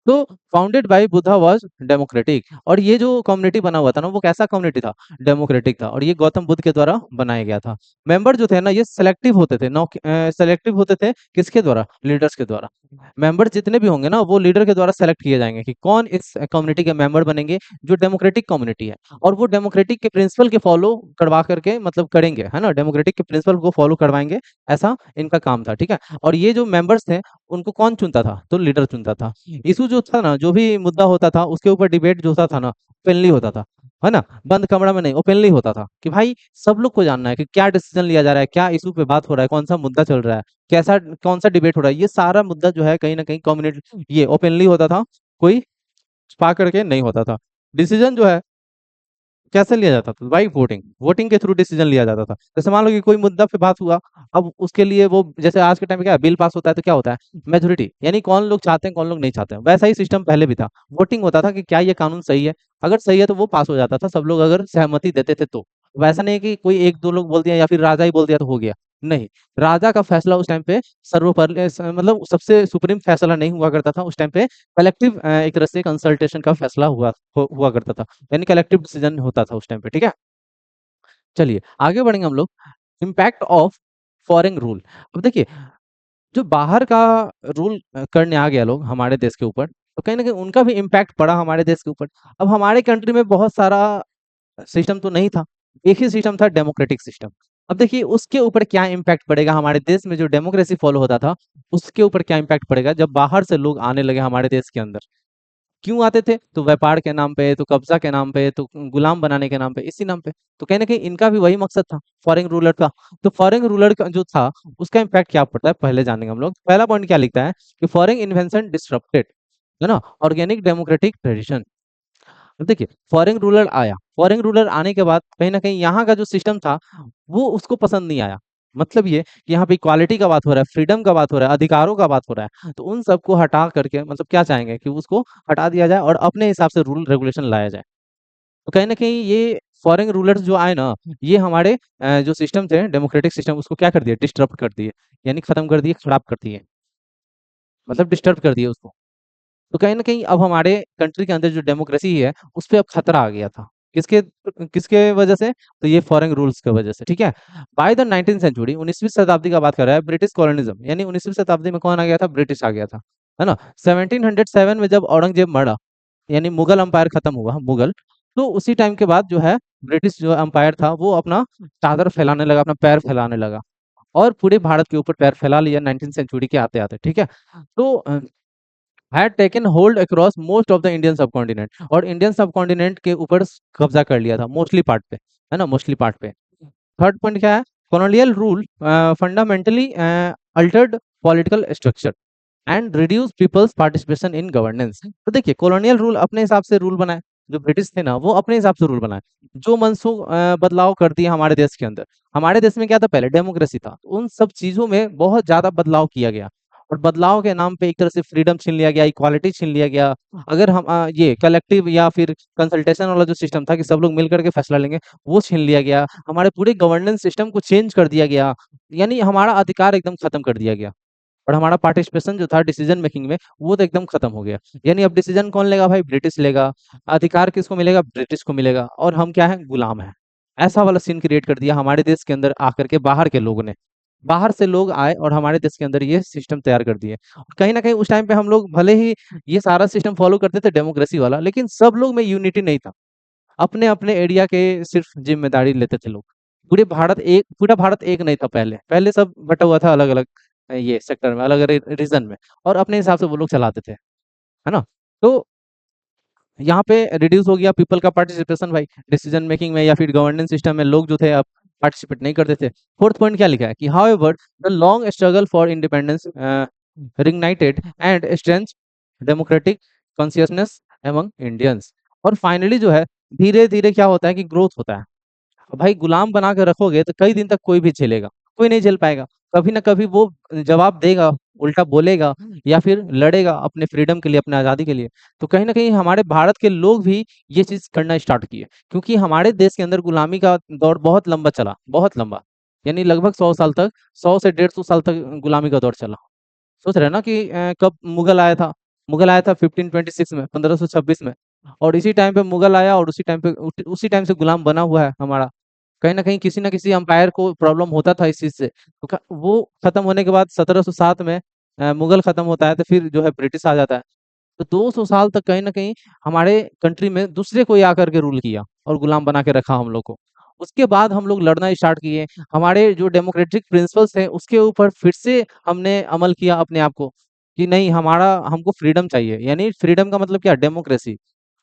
तो founded by Buddha was democratic, और ये जो कम्युनिटी बना हुआ था ना वो कैसा कम्युनिटी था, डेमोक्रेटिक था, और ये गौतम बुद्ध के द्वारा बनाया गया था। मेंबर जो थे ना ये सेलेक्टिव होते थे, नौ सेलेक्टिव होते थे, किसके द्वारा, लीडर्स के द्वारा। मेंबर जितने भी होंगे ना वो लीडर के द्वारा सेलेक्ट किए जाएंगे कि कौन इस कम्युनिटी के मेंबर बनेंगे, जो डेमोक्रेटिक कम्युनिटी है, और वो डेमोक्रेटिक के प्रिंसिपल के फॉलो करवा करके मतलब करेंगे, है ना, डेमोक्रेटिक के प्रिंसिपल को फॉलो करवाएंगे, ऐसा इनका काम था। ठीक है, और ये जो मेंबर्स थे उनको कौन चुनता था, तो लीडर चुनता था। इशू जो था ना, जो भी मुद्दा होता था उसके ऊपर डिबेट जो होता था ना, ओपनली होता था, है ना? बंद कमरा में नहीं, ओपनली होता था कि भाई सब लोग को जानना है कि क्या डिसीजन लिया जा रहा है, क्या इशू पे बात हो रहा है, कौन सा मुद्दा चल रहा है, कैसा कौन सा डिबेट हो रहा है, ये सारा मुद्दा जो है कहीं ना कहीं कम्युनिटी ये ओपनली होता था, कोई छुपा करके नहीं होता था। डिसीजन जो है कैसे लिया जाता था भाई? वोटिंग, वोटिंग के थ्रू डिसीजन लिया जाता था। जैसे मान लो कि कोई मुद्दा पे बात हुआ, अब उसके लिए वो जैसे आज के टाइम में क्या है, बिल पास होता है तो क्या होता है, मेजोरिटी, यानी कौन लोग चाहते हैं कौन लोग नहीं चाहते हैं, वैसा ही सिस्टम पहले भी था। वोटिंग होता था कि क्या ये कानून सही है, अगर सही है तो वो पास हो जाता था, सब लोग अगर सहमति देते थे तो। वैसा नहीं कि कोई एक दो लोग बोल दिया या फिर राजा ही बोल दिया तो हो गया, नहीं। राजा का फैसला उस टाइम पे मतलब सबसे सुप्रीम फैसला नहीं हुआ करता था उस टाइम पे, कलेक्टिव एक तरह से कंसल्टेशन का फैसला हुआ करता था, यानी कलेक्टिव डिसीजन होता था उस टाइम पे, ठीक है? चलिए आगे बढ़ेंगे हम लोग। Impact of foreign rule. अब देखिए, जो बाहर का रूल करने आ गया लोग हमारे देश के ऊपर, तो कहीं ना कहीं उनका भी इम्पैक्ट पड़ा हमारे देश के ऊपर। अब हमारे कंट्री में बहुत सारा सिस्टम तो नहीं था, एक ही सिस्टम था, डेमोक्रेटिक सिस्टम। अब देखिए उसके ऊपर क्या इम्पैक्ट पड़ेगा, हमारे देश में जो डेमोक्रेसी फॉलो होता था उसके ऊपर क्या इम्पैक्ट पड़ेगा जब बाहर से लोग आने लगे हमारे देश के अंदर। क्यों आते थे? तो व्यापार के नाम पे, तो कब्जा के नाम पे, तो गुलाम बनाने के नाम पे, इसी नाम पे। तो कहीं ना कहीं इनका भी वही मकसद था, फॉरेन रूलर का। तो फॉरेन रूलर का जो था उसका इम्पैक्ट क्या पड़ता है पहले जानेंगे हम लोग। पहला पॉइंट क्या लिखता है कि फॉरेन इन्वेंशन डिसरप्टेड, है ना, ऑर्गेनिक डेमोक्रेटिक ट्रेडिशन। अब देखिए फॉरेन रूलर आया, फॉरेन रूलर आने के बाद कहीं ना कहीं यहाँ का जो सिस्टम था वो उसको पसंद नहीं आया। मतलब ये कि यहाँ पे इक्वालिटी का बात हो रहा है, फ्रीडम का बात हो रहा है, अधिकारों का बात हो रहा है, तो उन सबको हटा करके मतलब क्या चाहेंगे कि उसको हटा दिया जाए और अपने हिसाब से रूल रेगुलेशन लाया जाए। तो कहीं ना कहीं ये फॉरेन रूलर्स जो आए ना, ये हमारे जो सिस्टम थे डेमोक्रेटिक सिस्टम उसको क्या कर दिए, डिस्टर्ब कर दिए, यानी खत्म कर दिए, खराब कर दिए, मतलब डिस्टर्ब कर दिए उसको। तो कहीं न कहीं अब हमारे कंट्री के अंदर जो डेमोक्रेसी है, उसपे अब खतरा आ गया था। किसके किसके वजह से? तो ये फॉरेन रूल्स की वजह से, ठीक है? बाय द 19th सेंचुरी 19वीं शताब्दी का बात कर रहा है, ब्रिटिश कॉलोनिज़्म यानी 19वीं शताब्दी में कौन आ गया था? ब्रिटिश आ गया था, है ना? 1707 में जब औरंगज़ेब मरा, यानी मुगल एम्पायर खत्म हुआ, मुगल, तो उसी टाइम के बाद जो है ब्रिटिश जो एम्पायर था वो अपना चादर फैलाने लगा, अपना पैर फैलाने लगा और पूरे भारत के ऊपर पैर फैला लिया 19th सेंचुरी के आते-आते, ठीक है? तो had taken hold across most of the Indian subcontinent, और इंडियन सबकॉन्टिनेंट के ऊपर कब्जा कर लिया था मोस्टली पार्ट पे, है ना, मोस्टली पार्ट पे। थर्ड पॉइंट क्या है? Colonial rule fundamentally Altered political structure and reduce peoples participation in governance. तो देखिए कॉलोनियल रूल अपने हिसाब से रूल बनाए, जो ब्रिटिश थे ना वो अपने हिसाब से रूल बनाए, जो मनसूख बदलाव कर दिए हमारे देश के अंदर। हमारे देश में क्या था, पहले डेमोक्रेसी था, तो उन सब चीजों में बहुत ज्यादा बदलाव किया गया, और बदलाव के नाम पे एक तरह से फ्रीडम छीन लिया गया, इक्वालिटी छीन लिया गया। अगर हम ये कलेक्टिव या फिर कंसल्टेशन वाला जो सिस्टम था कि सब लोग मिल करके फैसला लेंगे, वो छीन लिया गया। हमारे पूरे गवर्नेंस सिस्टम को चेंज कर दिया गया, यानी हमारा अधिकार एकदम खत्म कर दिया गया, और हमारा पार्टिसिपेशन जो था डिसीजन मेकिंग में वो तो एकदम खत्म हो गया। यानी अब डिसीजन कौन लेगा भाई? ब्रिटिश लेगा। अधिकार किसको मिलेगा? ब्रिटिश को मिलेगा, और हम क्या है? गुलाम है। ऐसा वाला सीन क्रिएट कर दिया हमारे देश के अंदर आकर के बाहर के लोगों ने। बाहर से लोग आए और हमारे देश के अंदर ये सिस्टम तैयार कर दिए। कहीं ना कहीं उस टाइम पे हम लोग भले ही ये सारा सिस्टम फॉलो करते थे डेमोक्रेसी वाला, लेकिन सब लोग में यूनिटी नहीं था। अपने अपने एरिया के सिर्फ जिम्मेदारी लेते थे लोग। पूरा भारत एक नहीं था पहले, पहले सब बटा हुआ था अलग अलग ये सेक्टर में, अलग अलग रीजन में, और अपने हिसाब से वो लोग चलाते थे, है ना? तो यहाँ पे रिड्यूस हो गया पीपल का पार्टिसिपेशन भाई, डिसीजन मेकिंग में या फिर गवर्नेंस सिस्टम में लोग जो थे अब पार्टिसिपेट नहीं करते थे। फोर्थ पॉइंट क्या लिखा है कि however the long struggle for independence reignited and strength democratic consciousness among Indians. और फाइनली जो है धीरे धीरे क्या होता है कि ग्रोथ होता है। अब भाई गुलाम बना के रखोगे तो कई दिन तक कोई भी झेलेगा? कोई नहीं झेल पाएगा। कभी ना कभी वो जवाब देगा, उल्टा बोलेगा, या फिर लड़ेगा अपने फ्रीडम के लिए, अपने आज़ादी के लिए। तो कहीं न कहीं हमारे भारत के लोग भी ये चीज़ करना स्टार्ट किए, क्योंकि हमारे देश के अंदर गुलामी का दौर बहुत लंबा चला, बहुत लंबा। यानी लगभग 100 साल तक, 100 से 150 साल तक गुलामी का दौर चला। सोच रहे हैं ना कि कब मुगल आया था? मुगल आया था 1526 में, 1526 में, और इसी टाइम पे मुगल आया और उसी टाइम से गुलाम बना हुआ है हमारा। कहीं न कहीं किसी न किसी एम्पायर को प्रॉब्लम होता था इस चीज़ से। तो वो खत्म होने के बाद 1707 में मुगल खत्म होता है तो फिर जो है ब्रिटिश आ जाता है। तो 200 साल तक कहीं न कहीं हमारे कंट्री में दूसरे कोई आकर के रूल किया और गुलाम बना के रखा हम लोग को। उसके बाद हम लोग लड़ना स्टार्ट किए। हमारे जो डेमोक्रेटिक प्रिंसिपल्स हैं उसके ऊपर फिर से हमने अमल किया अपने आप को, कि नहीं, हमारा हमको फ्रीडम चाहिए। यानी फ्रीडम का मतलब क्या? डेमोक्रेसी।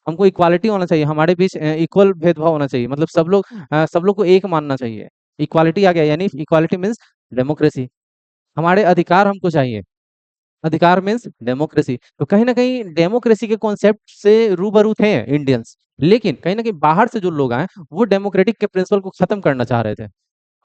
हमको इक्वालिटी होना चाहिए, हमारे बीच इक्वल भेदभाव होना चाहिए, मतलब सब लोग को एक मानना चाहिए। इक्वालिटी आ गया, यानी इक्वालिटी मीन्स डेमोक्रेसी। हमारे अधिकार हमको चाहिए, अधिकार मीन्स डेमोक्रेसी। तो कहीं ना कहीं डेमोक्रेसी के कॉन्सेप्ट से रूबरू थे इंडियंस, लेकिन कहीं ना कहीं बाहर से जो लोग आए वो डेमोक्रेटिक के प्रिंसिपल को खत्म करना चाह रहे थे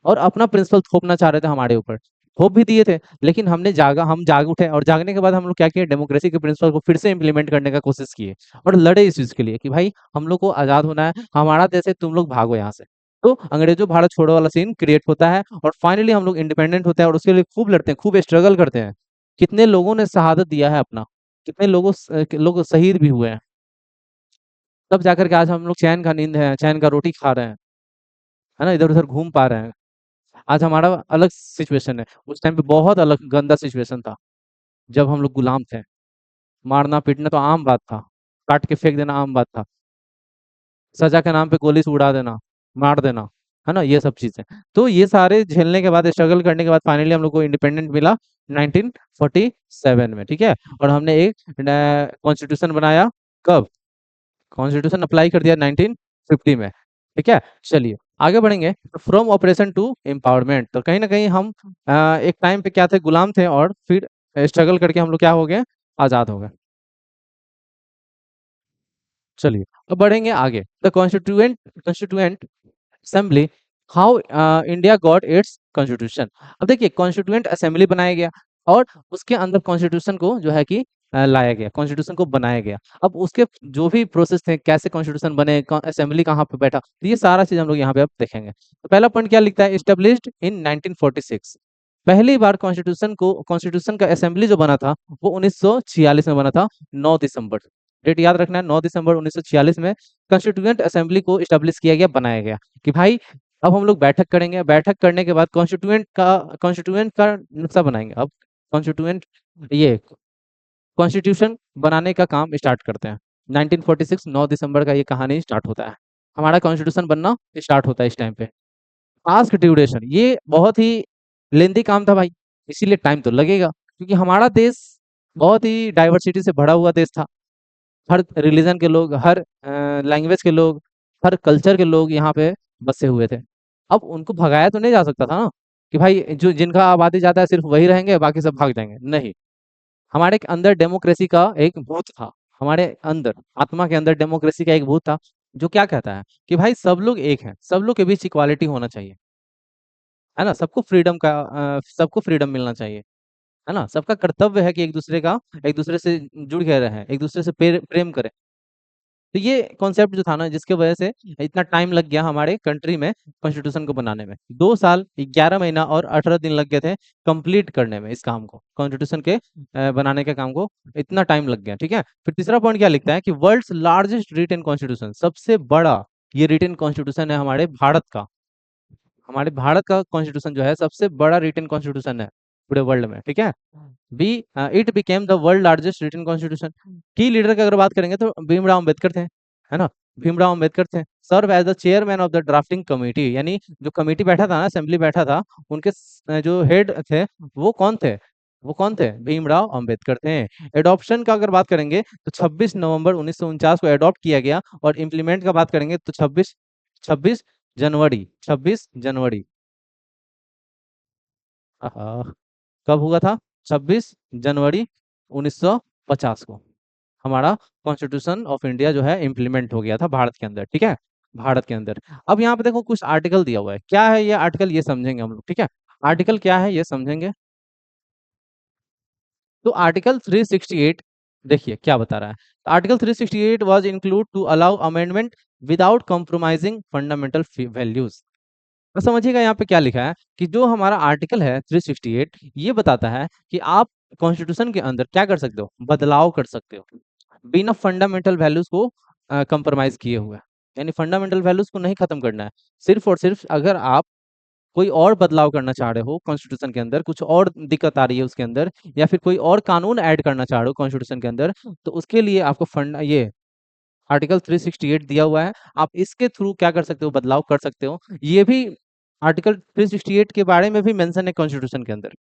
और अपना प्रिंसिपल थोपना चाह रहे थे हमारे ऊपर। थोप भी दिए थे, लेकिन हम जाग उठे और जागने के बाद हम लोग क्या किए, डेमोक्रेसी के प्रिंसिपल को फिर से इंप्लीमेंट करने का कोशिश किए और लड़े इस चीज के लिए कि भाई हम लोग को आजाद होना है, हमारा देश है, तुम लोग भागो यहाँ से। तो अंग्रेजों भारत छोड़ो वाला सीन क्रिएट होता है और फाइनली हम लोग इंडिपेंडेंट होते हैं और उसके लिए खूब लड़ते हैं, खूब स्ट्रगल करते हैं। कितने लोगों ने शहादत दिया है अपना, कितने लोग शहीद भी हुए हैं, तब जाकर के आज हम लोग चैन का नींद है, चैन का रोटी खा रहे हैं, है ना, इधर उधर घूम पा रहे हैं। आज हमारा अलग सिचुएशन है, उस टाइम पे बहुत अलग गंदा सिचुएशन था जब हम लोग गुलाम थे। मारना पीटना तो आम बात था, काट के फेंक देना आम बात था, सजा के नाम पे गोली से उड़ा देना, मार देना, है ना, ये सब चीजें। तो ये सारे झेलने के बाद, स्ट्रगल करने के बाद फाइनली हम लोग को इंडिपेंडेंट मिला 1947 में, ठीक है। और हमने एक कॉन्स्टिट्यूशन बनाया, कब, कॉन्स्टिट्यूशन अप्लाई कर दिया 1950 में, ठीक है। चलिए आगे बढ़ेंगे। तो फ्रॉम ऑपरेशन टू एम्पावरमेंट, तो कहीं ना कहीं हम एक टाइम पे क्या थे, गुलाम थे, और फिर स्ट्रगल करके हम लोग क्या हो गए, आजाद हो गए। चलिए अब बढ़ेंगे आगे। The constituent assembly, how India got its constitution. अब देखिए कॉन्स्टिट्यूएंट असेंबली बनाया गया और उसके अंदर कॉन्स्टिट्यूशन को जो है कि लाया गया, कॉन्स्टिट्यूशन को बनाया गया। अब उसके जो भी प्रोसेस थे, कैसे कॉन्स्टिट्यूशन बने, असेंबली कहाँ पे बैठा, तो ये सारा चीज हम लोग यहाँ पे अब देखेंगे। तो पहला पॉइंट क्या लिखता है, इस्टेब्लिश्ड इन 1946। पहली बार कॉन्स्टिट्यूशन का असेंबली जो बना था वो 1946 में बना था, 9 दिसंबर। डेट याद रखना है, 9 दिसंबर 1946 में कॉन्स्टिट्यूएंट असेंबली को स्टेब्लिश किया गया, बनाया गया कि भाई अब हम लोग बैठक करेंगे, बैठक करने के बाद कॉन्स्टिट्यूएंट का नक्शा बनाएंगे। अब कॉन्स्टिट्यूएंट ये कॉन्स्टिट्यूशन बनाने का काम स्टार्ट करते हैं। 1946 9 दिसंबर का ये कहानी स्टार्ट होता है, हमारा कॉन्स्टिट्यूशन बनना स्टार्ट होता है इस टाइम पे। टास्क ड्यूरेशन, ये बहुत ही लेंदी काम था भाई, इसीलिए टाइम तो लगेगा, क्योंकि हमारा देश बहुत ही डाइवर्सिटी से भरा हुआ देश था। हर रिलीजन के लोग, हर लैंग्वेज के लोग, हर कल्चर के लोग यहाँ पे बसे हुए थे। अब उनको भगाया तो नहीं जा सकता था ना, कि भाई जो जिनका आबादी ज्यादा है सिर्फ वही रहेंगे, बाकी सब भाग जाएंगे, नहीं। हमारे अंदर डेमोक्रेसी का एक भूत था, हमारे अंदर आत्मा के अंदर डेमोक्रेसी का एक भूत था, जो क्या कहता है कि भाई सब लोग एक हैं, सब लोग के बीच इक्वालिटी होना चाहिए, है ना, सबको फ्रीडम मिलना चाहिए, है ना, सबका कर्तव्य है कि एक दूसरे से जुड़ के रहें, एक दूसरे से प्रेम करें। तो ये कॉन्सेप्ट जो था ना, जिसके वजह से इतना टाइम लग गया हमारे कंट्री में कॉन्स्टिट्यूशन को बनाने में, 2 साल 11 महीना और 18 दिन लग गए थे कंप्लीट करने में इस काम को, कॉन्स्टिट्यूशन के बनाने के काम को इतना टाइम लग गया, ठीक है। फिर तीसरा पॉइंट क्या लिखता है कि वर्ल्ड्स लार्जेस्ट रिटन कॉन्स्टिट्यूशन, सबसे बड़ा ये रिटन कॉन्स्टिट्यूशन है हमारे भारत का। हमारे भारत का कॉन्स्टिट्यूशन जो है सबसे बड़ा रिटन कॉन्स्टिट्यूशन है पूरे वर्ल्ड में, ठीक है। Be it became the world largest written constitution. की लीडर की अगर बात करेंगे तो भीमराव अम्बेडकर थे, है ना, भीमराव अम्बेडकर थे। Serve as the chairman of the drafting committee, यानी जो कमेटी बैठा था ना, असेंबली बैठा था, उनके जो हेड थे वो कौन थे, भीमराव अम्बेडकर थे। एडॉप्शन का अगर बात करेंगे तो 26 नवंबर 1949 को एडॉप्ट किया गया, और इम्प्लीमेंट का बात करेंगे तो 26 जनवरी कब हुआ था, 26 जनवरी 1950 को हमारा कॉन्स्टिट्यूशन ऑफ इंडिया जो है इम्प्लीमेंट हो गया था भारत के अंदर, ठीक है, भारत के अंदर। अब यहाँ पे देखो कुछ आर्टिकल दिया हुआ है, क्या है ये आर्टिकल, ये समझेंगे हम लोग, ठीक है। आर्टिकल क्या है ये समझेंगे। तो आर्टिकल 368 देखिए क्या बता रहा है। Article 368 was include to allow amendment without compromising fundamental values. तो समझिएगा यहाँ पे क्या लिखा है कि जो हमारा आर्टिकल है 368, ये बताता है कि आप कॉन्स्टिट्यूशन के अंदर क्या कर सकते हो, बदलाव कर सकते हो, बिना फंडामेंटल वैल्यूज को कंप्रोमाइज किए हुए। यानी फंडामेंटल वैल्यूज को नहीं खत्म करना है, सिर्फ और सिर्फ अगर आप कोई और बदलाव करना चाह रहे हो कॉन्स्टिट्यूशन के अंदर, कुछ और दिक्कत आ रही है उसके अंदर, या फिर कोई और कानून ऐड करना चाह रहे हो कॉन्स्टिट्यूशन के अंदर, तो उसके लिए आपको फंड ये आर्टिकल 368 दिया हुआ है। आप इसके थ्रू क्या कर सकते हो, बदलाव कर सकते हो। ये भी आर्टिकल 368 के बारे में भी मेंशन है कॉन्स्टिट्यूशन के अंदर,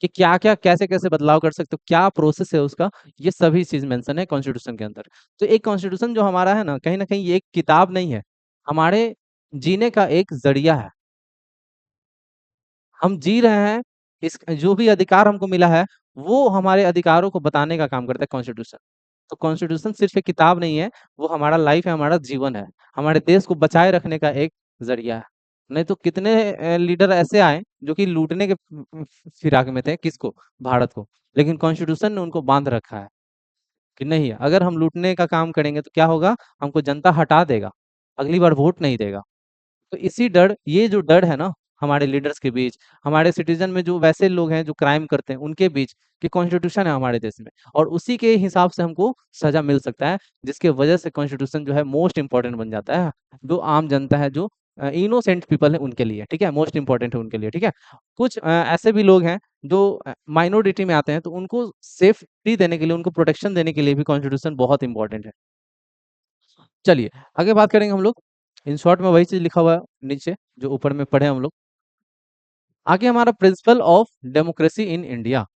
कि क्या-क्या, कैसे-कैसे बदलाव कर सकते हो, क्या प्रोसेस है उसका, ये सभी चीज़ मेंशन है कॉन्स्टिट्यूशन के अंदर। तो एक कॉन्स्टिट्यूशन जो हमारा है ना, कहीं न कहीं ये एक किताब नहीं है, हमारे जीने का एक ज़रिया है। हम जी रहे हैं, इस जो भी अधिकार हमको मिला है, वो हमारे अधिकारों को बताने का काम करता है कॉन्स्टिट्यूशन। तो कॉन्स्टिट्यूशन सिर्फ़ एक किताब नहीं है, वो हमारा लाइफ़ है, हमारा जीवन है। हमारे देश को बचाए रखने का एक ज़रिया है। नहीं तो कितने लीडर ऐसे आए, जो कि लूटने के फिराक में थे, किसको? भारत को। लेकिन कॉन्स्टिट्यूशन ने उनको बाँध रखा है, कि नहीं, अगर हम लूटने का काम करेंगे तो क्या होगा? हमको जनता हटा देगा, अगली बार वोट नहीं देगा। तो इसी डर ये जो डर है ना हमारे लीडर्स के बीच, हमारे सिटीज़न में जो वैसे लोग हैं जो क्राइम करते हैं उनके बीच, कि कॉन्स्टिट्यूशन है हमारे देश में और उसी के हिसाब से हमको सज़ा मिल सकता है, जिसके वजह से कॉन्स्टिट्यूशन जो है मोस्ट इम्पोर्टेंट बन जाता है। जो आम जनता है, जो इनोसेंट पीपल है उनके लिए, ठीक है? मोस्ट इम्पोर्टेंट है उनके लिए, ठीक है? कुछ ऐसे भी लोग हैं जो माइनॉरिटी में आते हैं, तो उनको सेफ्टी देने के लिए, उनको प्रोटेक्शन देने के लिए भी कॉन्स्टिट्यूशन बहुत इम्पोर्टेंट है। चलिए, आगे बात करेंगे हम लोग। इन शॉर्ट में वही चीज़ लिखा हुआ है नीचे, जो ऊपर में पढ़े हम लोग। आगे हमारा principle of democracy in India.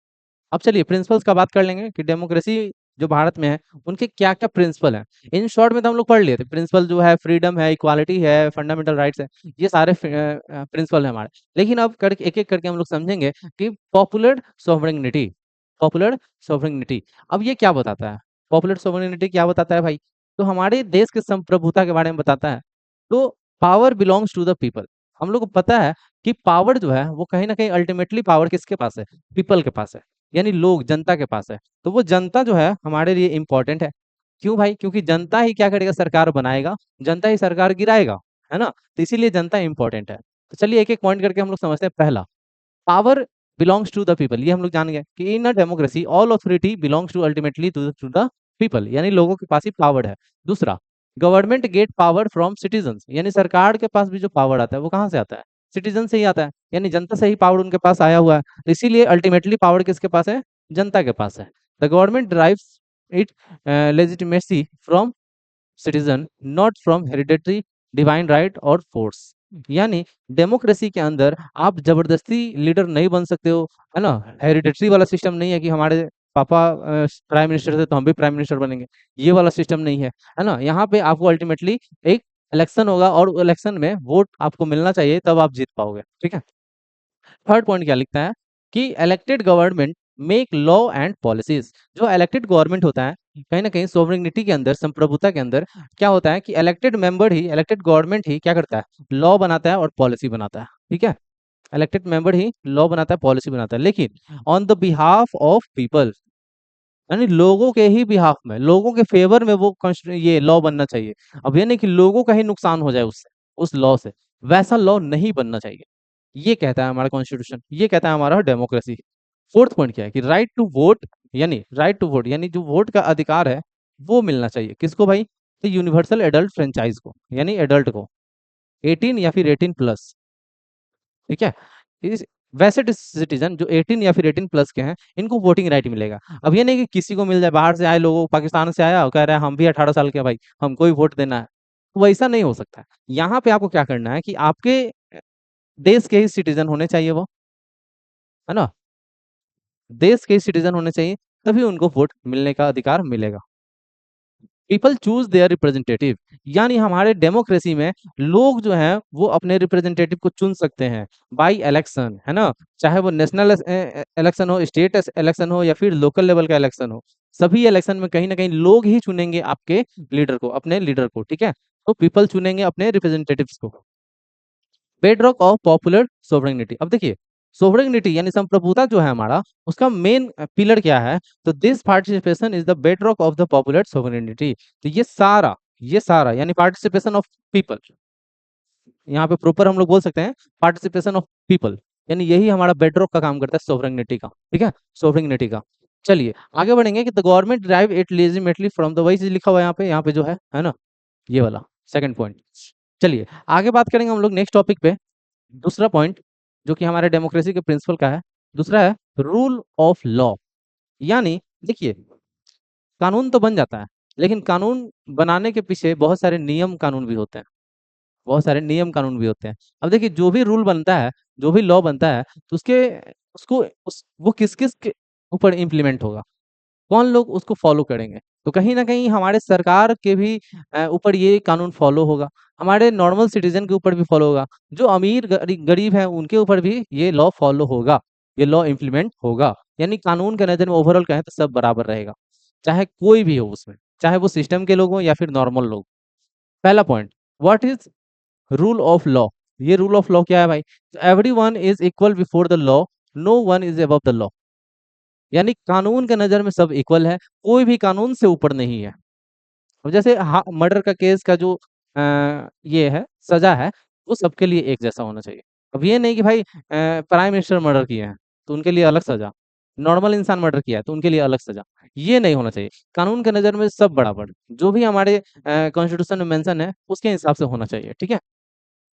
अब चलिए प्रिंसिपल्स का बात कर लेंगे कि डेमोक्रेसी जो भारत में है, उनके क्या-क्या प्रिंसिपल हैं। इन शॉर्ट में तो हम लोग पढ़ लिए थे। प्रिंसिपल जो है फ्रीडम है, इक्वालिटी है, फंडामेंटल राइट्स है, ये सारे प्रिंसिपल हैं हमारे। लेकिन अब करके एक-एक करके हम लोग समझेंगे कि पॉपुलर सोवरेनिटी अब ये क्या बताता है? पॉपुलर सोवरेनिटी क्या बताता है भाई? तो हमारे देश के संप्रभुता के बारे में बताता है। तो power belongs to the people. हम लोग को पता है कि पावर जो है वो कहीं न कहीं अल्टीमेटली पावर किसके पास है? पीपल के पास है। यानी लोग, जनता के पास है। तो वो जनता जो है हमारे लिए इम्पोर्टेंट है। क्यों भाई? क्योंकि जनता ही क्या करेगा? सरकार बनाएगा, जनता ही सरकार गिराएगा, है ना? तो इसीलिए जनता इम्पोर्टेंट है। तो चलिए एक-एक पॉइंट करके हम लोग समझते हैं। पहला, power belongs to the people, ये हम लोग जान गए कि in a democracy all authority belongs to ultimately to the people, यानी लोगों के पास ही पावर है। दूसरा, government get power from citizens, यानी सरकार के पास भी जो पावर आता है वो कहाँ से आता है? सिटीजन से ही आता है, यानी जनता से ही पावर उनके पास आया हुआ है। तो इसीलिए अल्टीमेटली पावर किसके पास है? जनता के पास है। The government drives it legitimacy from citizen, not from hereditary divine right और फोर्स। यानी डेमोक्रेसी के अंदर आप जबरदस्ती लीडर नहीं बन सकते हो, है ना? हेरिडेटरी वाला सिस्टम नहीं है कि हमारे पापा प्राइम मिनिस्टर थे तो हम भी प्राइम मिनिस्टर बनेंगे, ये वाला सिस्टम नहीं है ना? यहाँ पे आपको अल्टीमेटली एक इलेक्शन होगा और इलेक्शन में वोट आपको मिलना चाहिए, तब आप जीत पाओगे, ठीक है? थर्ड पॉइंट क्या लिखता है कि elected government make law and policies. जो इलेक्टेड गवर्नमेंट होता है, कहीं ना कहीं सोवरेनिटी के अंदर, संप्रभुता के अंदर क्या होता है कि इलेक्टेड गवर्नमेंट ही क्या करता है? लॉ बनाता है और पॉलिसी बनाता है, ठीक है? इलेक्टेड मेंबर ही लॉ बनाता है, पॉलिसी बनाता है, लेकिन on the behalf of people, यानी लोगों के ही बिहाफ में, लोगों के फेवर में वो ये लॉ बनना चाहिए। अब ये नहीं कि लोगों का ही नुकसान हो जाए उससे, उस लॉ से, वैसा लॉ नहीं बनना चाहिए। ये कहता है हमारा कॉन्स्टिट्यूशन, ये कहता है हमारा डेमोक्रेसी। फोर्थ पॉइंट क्या है कि राइट टू वोट, यानी जो वोट का अधिकार है वो मिलना चाहिए किसको भाई? तो यूनिवर्सल एडल्ट फ्रेंचाइज को, यानी एडल्ट को, 18 या फिर 18 प्लस, ठीक है? इस वैसे सिटीजन जो 18 या फिर 18 प्लस के हैं, इनको वोटिंग राइट मिलेगा। अब ये नहीं कि किसी को मिल जाए, बाहर से आए लोगों, पाकिस्तान से आया और कह रहा है हम भी 18 साल के हैं भाई, हमको ही वोट देना है। तो वैसा नहीं हो सकता है। यहाँ पे आपको क्या करना है कि आपके देश के ही सिटीजन होने चाहिए वो, है ना? देश के ही सिटीजन होने चाहिए, तभी उनको वोट मिलने का अधिकार मिलेगा। पीपल चूज देयर रिप्रेजेंटेटिव, यानी हमारे डेमोक्रेसी में लोग जो हैं वो अपने रिप्रेजेंटेटिव को चुन सकते हैं बाय इलेक्शन, है ना? चाहे वो नेशनल इलेक्शन हो, स्टेट इलेक्शन हो या फिर लोकल लेवल का इलेक्शन हो, सभी इलेक्शन में कहीं ना कहीं लोग ही चुनेंगे आपके लीडर को, अपने लीडर को, ठीक है? तो पीपल चुनेंगे अपने रिप्रेजेंटेटिव्स को। Bedrock of popular sovereignty. अब देखिए, सोवरेनिटी यानी संप्रभुता जो है हमारा, उसका मेन पिलर क्या है? तो this participation is the bedrock of the popular sovereignty. तो ये सारा यानी पार्टिसिपेशन ऑफ पीपल, यहाँ पे प्रॉपर हम लोग बोल सकते हैं पार्टिसिपेशन ऑफ पीपल, यानी यही हमारा बेडरॉक का काम करता है सोवरेनिटी का, ठीक है? सोवरेनिटी का। चलिए आगे बढ़ेंगे कि the government drive it legitimately from the, वही चीज लिखा हुआ है यहाँ पे जो है ना? ये वाला सेकंड पॉइंट। चलिए आगे बात करेंगे हम लोग नेक्स्ट टॉपिक पे। दूसरा पॉइंट जो कि हमारे डेमोक्रेसी के प्रिंसिपल का है, दूसरा है रूल ऑफ लॉ। यानी देखिए, कानून तो बन जाता है, लेकिन कानून बनाने के पीछे बहुत सारे नियम कानून भी होते हैं। बहुत सारे नियम कानून भी होते हैं। अब देखिए जो भी रूल बनता है, जो भी लॉ बनता है, तो उसके उसको उस वो किस-किस के ऊपर इम्प्लीमेंट होगा, कौन लोग उसको फॉलो करेंगे। तो कहीं न कहीं हमारे सरकार के भी ऊपर ये कानून फॉलो होगा, हमारे नॉर्मल सिटीज़न के ऊपर भी फॉलो होगा, जो अमीर गरीब हैं उनके ऊपर भी ये लॉ फॉलो होगा, ये लॉ इम्प्लीमेंट होगा। यानी कानून के नज़र में ओवरऑल कहें तो सब बराबर रहेगा, चाहे कोई भी हो उसमें, चाहे वो सिस्टम के लोग हों या फिर नॉर्मल लोग। पहला point, what is rule of law? ये रूल ऑफ लॉ क्या है भाई? Everyone is equal before the law, no one is above the law. यानी कानून के नज़र में सब इक्वल है, कोई भी कानून से ऊपर नहीं है। अब जैसे मर्डर का केस का जो ये है, सज़ा है, वो सबके लिए एक जैसा होना चाहिए। अब ये नहीं कि भाई प्राइम मिनिस्टर मर्डर किए हैं, तो उनके लिए अलग सज़ा, नॉर्मल इंसान मर्डर किया है, तो उनके लिए अलग सज़ा, ये नहीं होना चाहिए। कानून के नज़र में सब बराबर, जो भी हमारे कॉन्स्टिट्यूशन में मेंशन है, उसके हिसाब से होना चाहिए, ठीक है?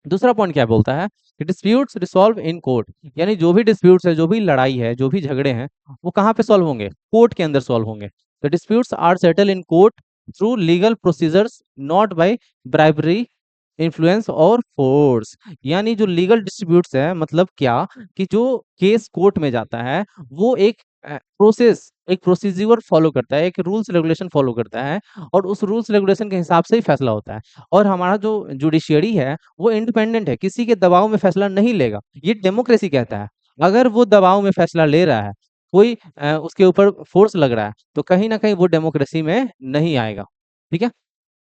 दूसरा पॉइंट क्या बोलता है कि डिस्प्यूट्स रिसॉल्व इन कोर्ट, यानी जो भी डिस्प्यूट्स है, जो भी लड़ाई है, जो भी झगड़े हैं, वो कहाँ पे सॉल्व होंगे? कोर्ट के अंदर सॉल्व होंगे। The disputes are settle in court through legal procedures, not by bribery, influence और फोर्स। यानी जो लीगल डिस्प्यूट्स है, मतलब क्या कि जो केस कोर्ट में जाता है, वो एक प्रोसेस, एक प्रोसीजर फॉलो करता है, एक रूल्स रेगुलेशन फॉलो करता है, और उस रूल्स रेगुलेशन के हिसाब से ही फैसला होता है। और हमारा जो जुडिशियरी है, वो इंडिपेंडेंट है, किसी के दबाव में फैसला नहीं लेगा। ये डेमोक्रेसी कहता है। अगर वो दबाव में फैसला ले रहा है, कोई उसके ऊपर फोर्स लग रहा है, तो कहीं न कहीं वो डेमोक्रेसी में नहीं आएगा। ठीक है?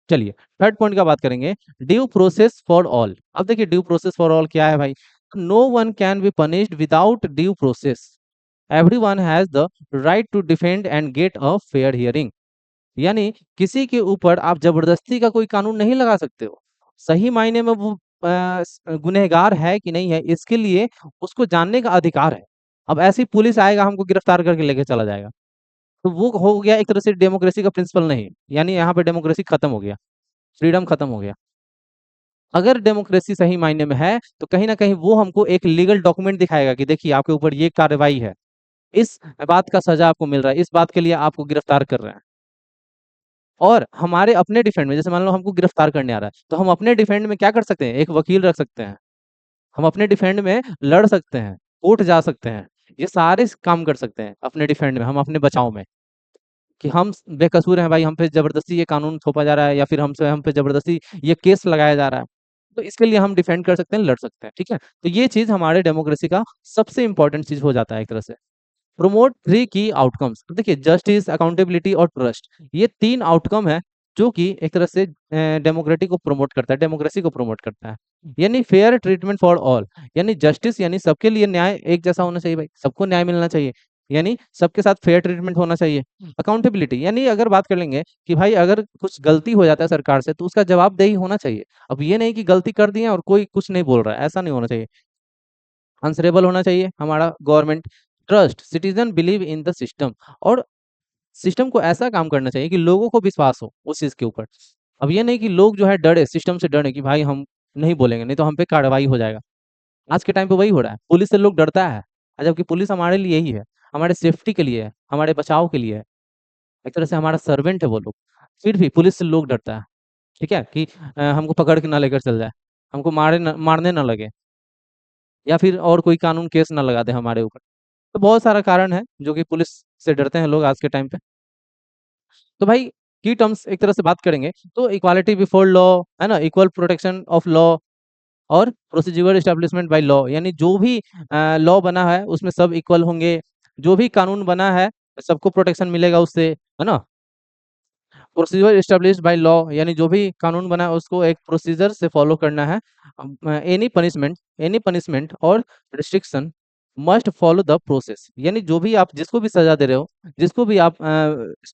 चलिए, थर्ड पॉइंट का बात करेंगे, ड्यू प्रोसेस फॉर ऑल। अब देखिए ड्यू प्रोसेस फॉर ऑल क्या है भाई? No one can be punished without due process. Everyone has the right to defend and get a fair hearing. यानी किसी के ऊपर आप जबरदस्ती का कोई कानून नहीं लगा सकते हो। सही मायने में वो गुनहगार है कि नहीं है, इसके लिए उसको जानने का अधिकार है। अब ऐसे ही पुलिस आएगा, हमको गिरफ्तार करके लेके चला जाएगा, तो वो हो गया एक तरह से डेमोक्रेसी का प्रिंसिपल नहीं, यानी यहाँ पे डेमोक्रेसी खत्म हो गया, फ्रीडम खत्म हो गया। अगर डेमोक्रेसी सही मायने में है, तो कहीं न कहीं वो हमको एक लीगल डॉक्यूमेंट दिखाएगा कि देखिए आपके ऊपर ये कार्रवाई है, इस बात का सज़ा आपको मिल रहा है, इस बात के लिए आपको गिरफ्तार कर रहे हैं। और हमारे अपने डिफेंड में, जैसे मान लो हमको गिरफ्तार करने आ रहा है, तो हम अपने डिफेंड में क्या कर सकते हैं? एक वकील रख सकते हैं। हम अपने डिफेंड में लड़ सकते हैं, कोर्ट जा सकते हैं। ये सारे काम कर सकते हैं अपने डिफेंड में, हम अपने बचाव में, कि हम बेकसूर हैं भाई, हम पे ज़बरदस्ती ये कानून थोपा जा रहा है, या फिर हम पे ज़बरदस्ती ये केस लगाया जा रहा है। तो इसके लिए हम डिफेंड कर सकते हैं, लड़ सकते हैं, ठीक है? तो ये चीज़ हमारे डेमोक्रेसी का सबसे इम्पोर्टेंट चीज़ हो जाता है एक तरह से। प्रमोट 3 की आउटकम्स। तो देखिए जस्टिस, अकाउंटेबिलिटी और ट्रस्ट, ये 3 आउटकम है जो कि एक तरह से डेमोक्रेटिक को प्रमोट करता है, डेमोक्रेसी को प्रमोट करता है। यानी फेयर ट्रीटमेंट फॉर ऑल, यानी जस्टिस, यानी सबके लिए न्याय एक जैसा होना चाहिए भाई, सबको न्याय मिलना चाहिए, यानी सबके साथ फेयर ट्रीटमेंट होना चाहिए। अकाउंटेबिलिटी, यानी अगर बात कर लेंगे कि भाई अगर कुछ गलती हो जाता है सरकार से, तो उसका जवाबदेही होना चाहिए। अब ये नहीं कि गलती कर दी है और कोई कुछ नहीं बोल रहा है, ऐसा नहीं होना चाहिए। आंसरेबल होना चाहिए हमारा government. Trust, citizen believe in the system, और सिस्टम को ऐसा काम करना चाहिए कि लोगों को विश्वास हो उस चीज के ऊपर। अब ये नहीं कि लोग जो है डरे, सिस्टम से डरे कि भाई हम नहीं बोलेंगे, नहीं तो हम पे कार्रवाई हो जाएगा। आज के टाइम पे वही हो रहा है, पुलिस से लोग डरता है, जबकि पुलिस हमारे लिए ही है, हमारे सेफ्टी के लिए है, हमारे बचाव के लिए है, एक तरह से हमारा सर्वेंट है वो लोग। फिर भी पुलिस से लोग डरता है, ठीक है, कि हमको पकड़ के ना लेकर चल जाए, हमको मारने ना लगे, या फिर और कोई कानून केस ना लगा दे हमारे ऊपर। तो बहुत सारा कारण है जो कि पुलिस से डरते हैं लोग आज के टाइम पे। तो भाई की टर्म्स एक तरह से बात करेंगे, तो इक्वालिटी बिफोर लॉ, है ना, इक्वल प्रोटेक्शन ऑफ लॉ, और प्रोसीजरल एस्टेब्लिशमेंट बाय लॉ, यानी जो भी लॉ बना है उसमें सब इक्वल होंगे, जो भी कानून बना है सबको प्रोटेक्शन मिलेगा उससे, है ना। प्रोसीजर एस्टेब्लिश्ड बाय लॉ, यानी जो भी कानून बना है उसको एक प्रोसीजर से फॉलो करना है। एनी पनिशमेंट और restriction must follow the process, यानी जो भी आप जिसको भी सजा दे रहे हो, जिसको भी आप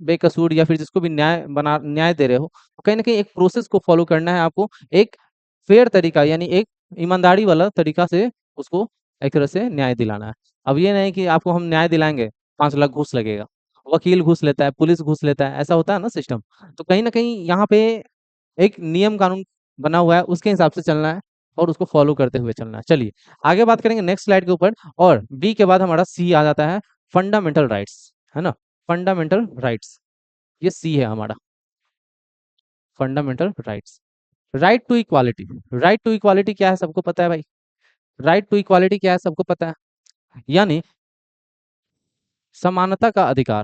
बेकसूर या फिर जिसको भी न्याय दे रहे हो, तो कहीं ना कहीं एक प्रोसेस को फॉलो करना है आपको, एक फेयर तरीका, यानी एक ईमानदारी वाला तरीका से उसको एक तरह से न्याय दिलाना है। अब ये नहीं कि आपको हम न्याय दिलाएंगे, 5 लाख घूस लगेगा, वकील घूस लेता है, पुलिस घूस लेता है, ऐसा होता है ना सिस्टम। तो कहीं न कहीं यहाँ पे एक नियम कानून बना हुआ है, उसके हिसाब से चलना है और उसको फॉलो करते हुए चलना है। चलिए, आगे बात करेंगे नेक्स्ट स्लाइड के ऊपर, और बी के बाद हमारा सी आ जाता है, फंडामेंटल राइट्स, है ना? फंडामेंटल राइट्स, ये सी है हमारा, fundamental rights. Right to equality, right to equality क्या है सबको पता है भाई? राइट टू इक्वालिटी क्या है सबको पता है? यानी समानता का अधिकार,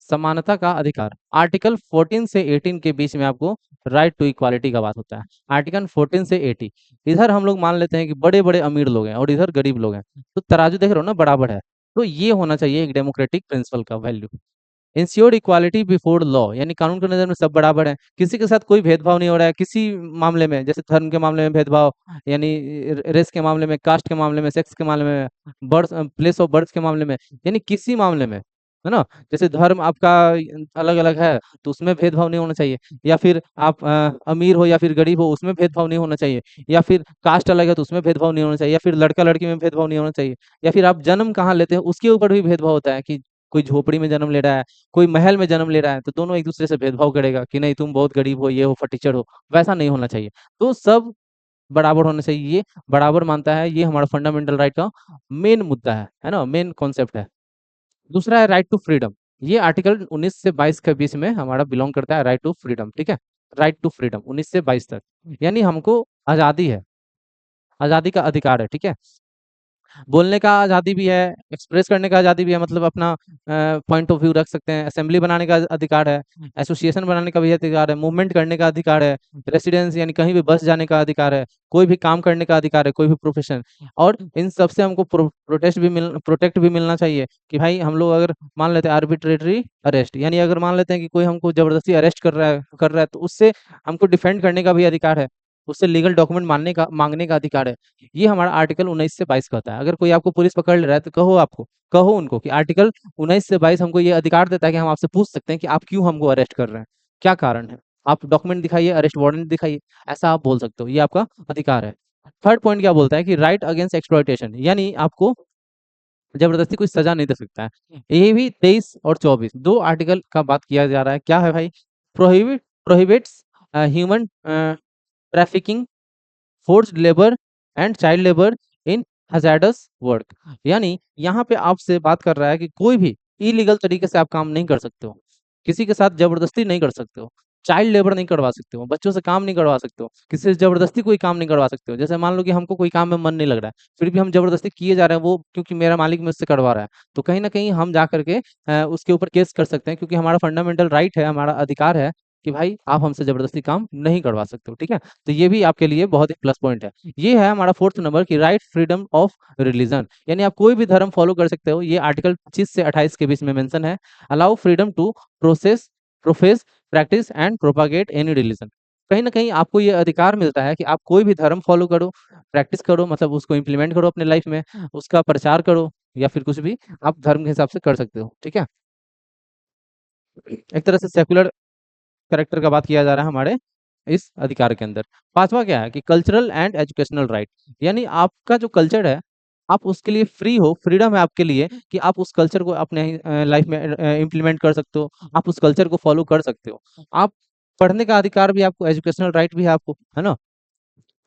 समानता का अधिकार। आर्टिकल 14 से 18 के बीच में आपको राइट टू इक्वालिटी का बात होता है। आर्टिकल 14 से 80, इधर हम लोग मान लेते हैं कि बड़े बड़े अमीर लोग हैं और इधर गरीब लोग हैं, तो तराजू देख रहे हो ना, बराबर है। तो ये होना चाहिए एक डेमोक्रेटिक प्रिंसिपल का value. Ensure equality before law, यानी कानून की नज़र में सब बराबर है, किसी के साथ कोई भेदभाव नहीं हो रहा है किसी मामले में, जैसे धर्म के मामले में भेदभाव, यानी रेस के मामले में, कास्ट के मामले में, सेक्स के मामले में, बर्थ प्लेस ऑफ बर्थ के मामले में, यानी किसी मामले में, है ना। जैसे धर्म आपका अलग अलग है तो उसमें भेदभाव नहीं होना चाहिए, या फिर आप अमीर हो या फिर गरीब हो उसमें भेदभाव नहीं होना चाहिए, या फिर कास्ट अलग है तो उसमें भेदभाव नहीं होना चाहिए, या फिर लड़का लड़की में भेदभाव नहीं होना चाहिए, या फिर आप जन्म कहाँ लेते हैं उसके ऊपर भी भेदभाव होता है कि कोई झोपड़ी में जन्म ले रहा है, कोई महल में जन्म ले रहा है, तो दोनों एक दूसरे से भेदभाव करेगा कि नहीं तुम बहुत गरीब हो, ये हो, फटीचर हो। वैसा नहीं होना चाहिए। तो सब बराबर होना चाहिए, ये बराबर मानता है, ये हमारा फंडामेंटल राइट का मेन मुद्दा है ना, मेन कॉन्सेप्ट है। दूसरा है राइट टू फ्रीडम। ये आर्टिकल 19 से 22 के बीच में हमारा बिलोंग करता है, राइट टू फ्रीडम, ठीक है। राइट टू फ्रीडम 19 से 22 तक, यानी हमको आज़ादी है, आज़ादी का अधिकार है, ठीक है। बोलने का आज़ादी भी है, एक्सप्रेस करने का आज़ादी भी है, मतलब अपना पॉइंट ऑफ व्यू रख सकते हैं, असेंबली बनाने का अधिकार है, एसोसिएशन बनाने का भी अधिकार है, मूवमेंट करने का अधिकार है, रेसिडेंस यानी कहीं भी बस जाने का अधिकार है, कोई भी काम करने का अधिकार है, कोई भी प्रोफेशन। और इन सब से हमको प्रोटेक्ट भी मिलना चाहिए कि भाई हम लोग अगर मान लेते हैं आर्बिट्रेटरी अरेस्ट, यानी अगर मान लेते हैं कि कोई हमको जबरदस्ती अरेस्ट कर रहा है तो उससे हमको डिफेंड करने का भी अधिकार है, उससे लीगल डॉक्यूमेंट मांगने का अधिकार है। ये हमारा आर्टिकल 19 से 22 का होता है। अगर कोई आपको पुलिस पकड़ ले रहा है तो कहो उनको कि आर्टिकल 19 से 22 हमको ये अधिकार देता है कि हम आपसे पूछ सकते हैं कि आप क्यों हमको अरेस्ट कर रहे हैं, क्या कारण है, आप डॉक्यूमेंट दिखाइए, अरेस्ट वारंट दिखाइए, ऐसा आप बोल सकते हो, ये आपका अधिकार है। थर्ड पॉइंट क्या बोलता है कि राइट अगेंस्ट एक्सप्लॉइटेशन, यानी आपको जबरदस्ती कोई सजा नहीं दे सकता है। ये भी 23 और 24 दो आर्टिकल का बात किया जा रहा है, क्या है भाई? Prohibits human trafficking, forced labour and child labour in hazardous work, यानी यहाँ पे आपसे बात कर रहा है कि कोई भी इलीगल तरीके से आप काम नहीं कर सकते हो, किसी के साथ जबरदस्ती नहीं कर सकते हो, चाइल्ड लेबर नहीं करवा सकते हो, बच्चों से काम नहीं करवा सकते हो, किसी से जबरदस्ती कोई काम नहीं करवा सकते हो। जैसे मान लो कि हमको कोई काम में मन नहीं लग रहा है, फिर भी हम जबरदस्ती किए जा रहे हैं वो, क्योंकि मेरा मालिक मुझसे करवा रहा है, तो कहीं ना कहीं हम जा करके उसके ऊपर केस कर सकते हैं, क्योंकि हमारा फंडामेंटल राइट है, हमारा अधिकार है कि भाई आप हमसे जबरदस्ती काम नहीं करवा सकते हो, ठीक है। तो ये भी आपके लिए बहुत ही प्लस पॉइंट है। ये है हमारा फोर्थ नंबर की राइट फ्रीडम ऑफ रिलीजन, यानी आप कोई भी धर्म फॉलो कर सकते हो, ये आर्टिकल 25 से 28 के बीच में मेंशन है। Allow freedom to process profess practice and propagate any religion, कहीं ना कहीं आपको ये अधिकार मिलता है कि आप कोई भी धर्म फॉलो करो, प्रैक्टिस करो, मतलब उसको इम्प्लीमेंट करो अपने लाइफ में, उसका प्रचार करो, या फिर कुछ भी आप धर्म के हिसाब से कर सकते हो, ठीक है। एक तरह से सेकुलर करेक्टर का बात किया जा रहा है हमारे इस अधिकार के अंदर। पांचवा क्या है कि कल्चरल एंड एजुकेशनल राइट, यानी आपका जो कल्चर है आप उसके लिए फ्री हो, फ्रीडम है आपके लिए कि आप उस कल्चर को अपने लाइफ में इम्प्लीमेंट कर सकते हो, आप उस कल्चर को फॉलो कर सकते हो। आप पढ़ने का अधिकार भी आपको, एजुकेशनल राइट भी है आपको, है ना।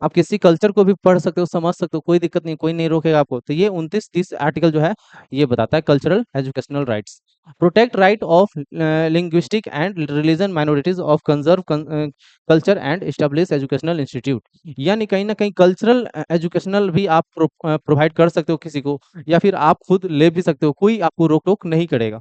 आप किसी कल्चर को भी पढ़ सकते हो, समझ सकते हो, कोई दिक्कत नहीं, कोई नहीं रोकेगा आपको। तो ये 29-30 आर्टिकल जो है ये बताता है cultural educational rights. Protect right of linguistic and religion minorities of conserve culture and establish educational institute, यानी कहीं ना कहीं कल्चरल एजुकेशनल भी आप प्रोवाइड कर सकते हो किसी को, या फिर आप खुद ले भी सकते हो, कोई आपको रोक टोक नहीं करेगा।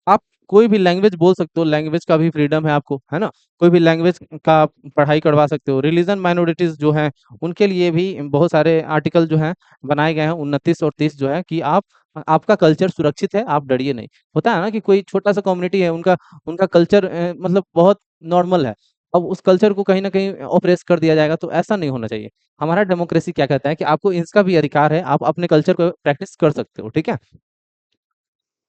आप कोई भी लैंग्वेज बोल सकते हो, लैंग्वेज का भी फ्रीडम है आपको, है ना। कोई भी लैंग्वेज का पढ़ाई करवा सकते हो। रिलीजन माइनॉरिटीज जो हैं उनके लिए भी बहुत सारे आर्टिकल जो हैं बनाए गए हैं, 29 और 30 जो है कि आप, आपका कल्चर सुरक्षित है, आप डरिए नहीं। होता है ना कि कोई छोटा सा कम्युनिटी है, उनका उनका कल्चर मतलब बहुत नॉर्मल है, अब उस कल्चर को कहीं ना कहीं ऑपरेस कर दिया जाएगा, तो ऐसा नहीं होना चाहिए। हमारा डेमोक्रेसी क्या कहता है कि आपको इसका भी अधिकार है, आप अपने कल्चर को प्रैक्टिस कर सकते हो, ठीक है।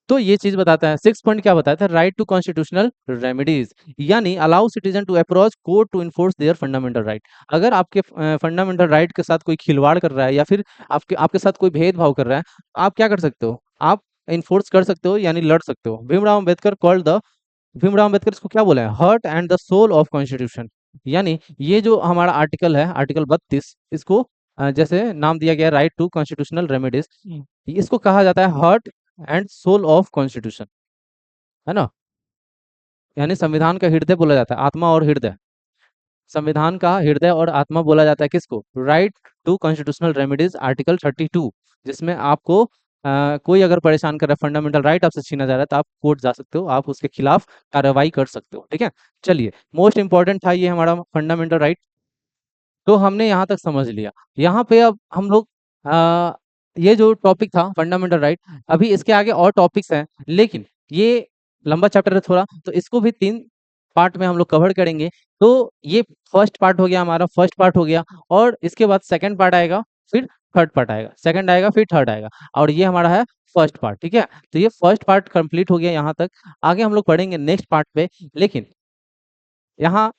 तो ये चीज बताता है। सिक्स पॉइंट क्या बताता है? राइट टू कॉन्स्टिट्यूशनल रेमेडीज, यानी allow citizen to approach court to enforce their fundamental right. अगर आपके फंडामेंटल राइट के साथ कोई खिलवाड़ कर रहा है, या फिर आपके आपके साथ कोई भेदभाव कर रहा है, आप क्या कर सकते हो? आप इन्फोर्स कर सकते हो, यानी लड़ सकते हो। भीमराव अम्बेडकर इसको क्या बोला है? Heart and the soul of constitution, यानी ये जो हमारा आर्टिकल है, आर्टिकल 32, इसको जैसे नाम दिया गया राइट टू कॉन्स्टिट्यूशनल रेमेडीज, इसको कहा जाता है heart and soul of constitution, है ना। यानी संविधान का हृदय बोला जाता है, आत्मा और हृदय। संविधान का हृदय और आत्मा बोला जाता है किसको? Right to constitutional remedies article 32, जिसमें आपको कोई अगर परेशान कर रहा है, फंडामेंटल राइट आपसे छीना जा रहा है, तो आप कोर्ट जा सकते हो, आप उसके खिलाफ कार्रवाई कर सकते हो। ठीक है, चलिए, मोस्ट इंपॉर्टेंट था ये हमारा फंडामेंटल राइट, तो हमने यहाँ तक समझ लिया। यहाँ पे अब हम लोग ये जो टॉपिक था फंडामेंटल राइट, अभी इसके आगे और टॉपिक्स हैं, लेकिन ये लंबा चैप्टर है थोड़ा, तो इसको भी 3 पार्ट में हम लोग कवर करेंगे। तो ये फर्स्ट पार्ट हो गया हमारा, फर्स्ट पार्ट हो गया, और इसके बाद सेकंड पार्ट आएगा, फिर थर्ड पार्ट आएगा, सेकंड आएगा, फिर थर्ड आएगा, और ये हमारा है फर्स्ट पार्ट। ठीक है, तो ये फर्स्ट पार्ट कंप्लीट हो गया यहाँ तक। आगे हम लोग पढ़ेंगे नेक्स्ट पार्ट पे, लेकिन यहाँ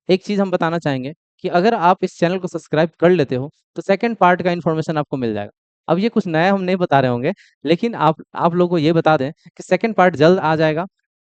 एक चीज़ हम बताना चाहेंगे कि अगर आप इस चैनल को सब्सक्राइब कर लेते हो, तो सेकंड पार्ट का इन्फॉर्मेशन आपको मिल जाएगा। अब ये कुछ नया हम नहीं बता रहे होंगे, लेकिन आप लोगों को ये बता दें कि सेकंड पार्ट जल्द आ जाएगा,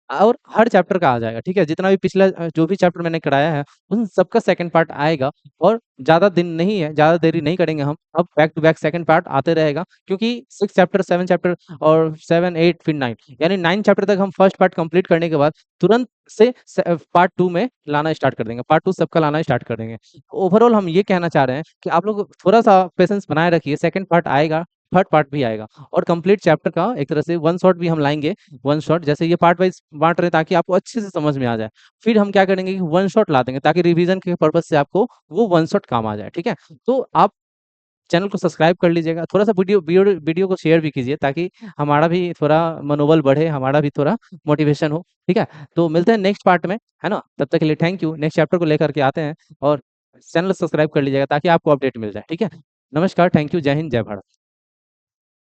और हर चैप्टर का आ जाएगा। ठीक है, जितना भी पिछला जो भी चैप्टर मैंने कराया है, उन सबका सेकंड पार्ट आएगा, और ज़्यादा दिन नहीं है, ज़्यादा देरी नहीं करेंगे हम, अब back to back second part आते रहेगा, क्योंकि 6 चैप्टर, 7 चैप्टर और 7, 8 फिर 9, यानी 9 चैप्टर तक हम फर्स्ट पार्ट कंप्लीट करने के बाद तुरंत से पार्ट 2 में लाना स्टार्ट कर देंगे, पार्ट 2 सबका लाना स्टार्ट कर देंगे। ओवरऑल हम ये कहना चाह रहे हैं कि आप लोग थोड़ा-सा पेशेंस बनाए रखिए, सेकंड पार्ट आएगा, थर्ड पार्ट भी आएगा, और कंप्लीट चैप्टर का एक तरह से वन शॉट भी हम लाएँगे। वन शॉट जैसे ये पार्ट वाइज़ बाँट रहे हैं ताकि आपको अच्छे से समझ में आ जाए। फिर हम क्या करेंगे कि वन शॉट ला देंगे ताकि रिवीजन के पर्पज़ से आपको वो वन शॉट काम आ जाए। ठीक है? तो आप चैनल को सब्सक्राइब कर लीजिएगा, थोड़ा-सा वीडियो को शेयर भी कीजिए, ताकि हमारा भी थोड़ा मनोबल बढ़े, हमारा भी थोड़ा मोटिवेशन हो। ठीक है? तो मिलते हैं नेक्स्ट पार्ट में, है ना? तब तक के लिए थैंक यू। नेक्स्ट चैप्टर को लेकर के आते हैं, और चैनल सब्सक्राइब कर लीजिएगा ताकि आपको अपडेट मिल जाए। ठीक है? नमस्कार, थैंक यू, जय हिंद, जय भारत।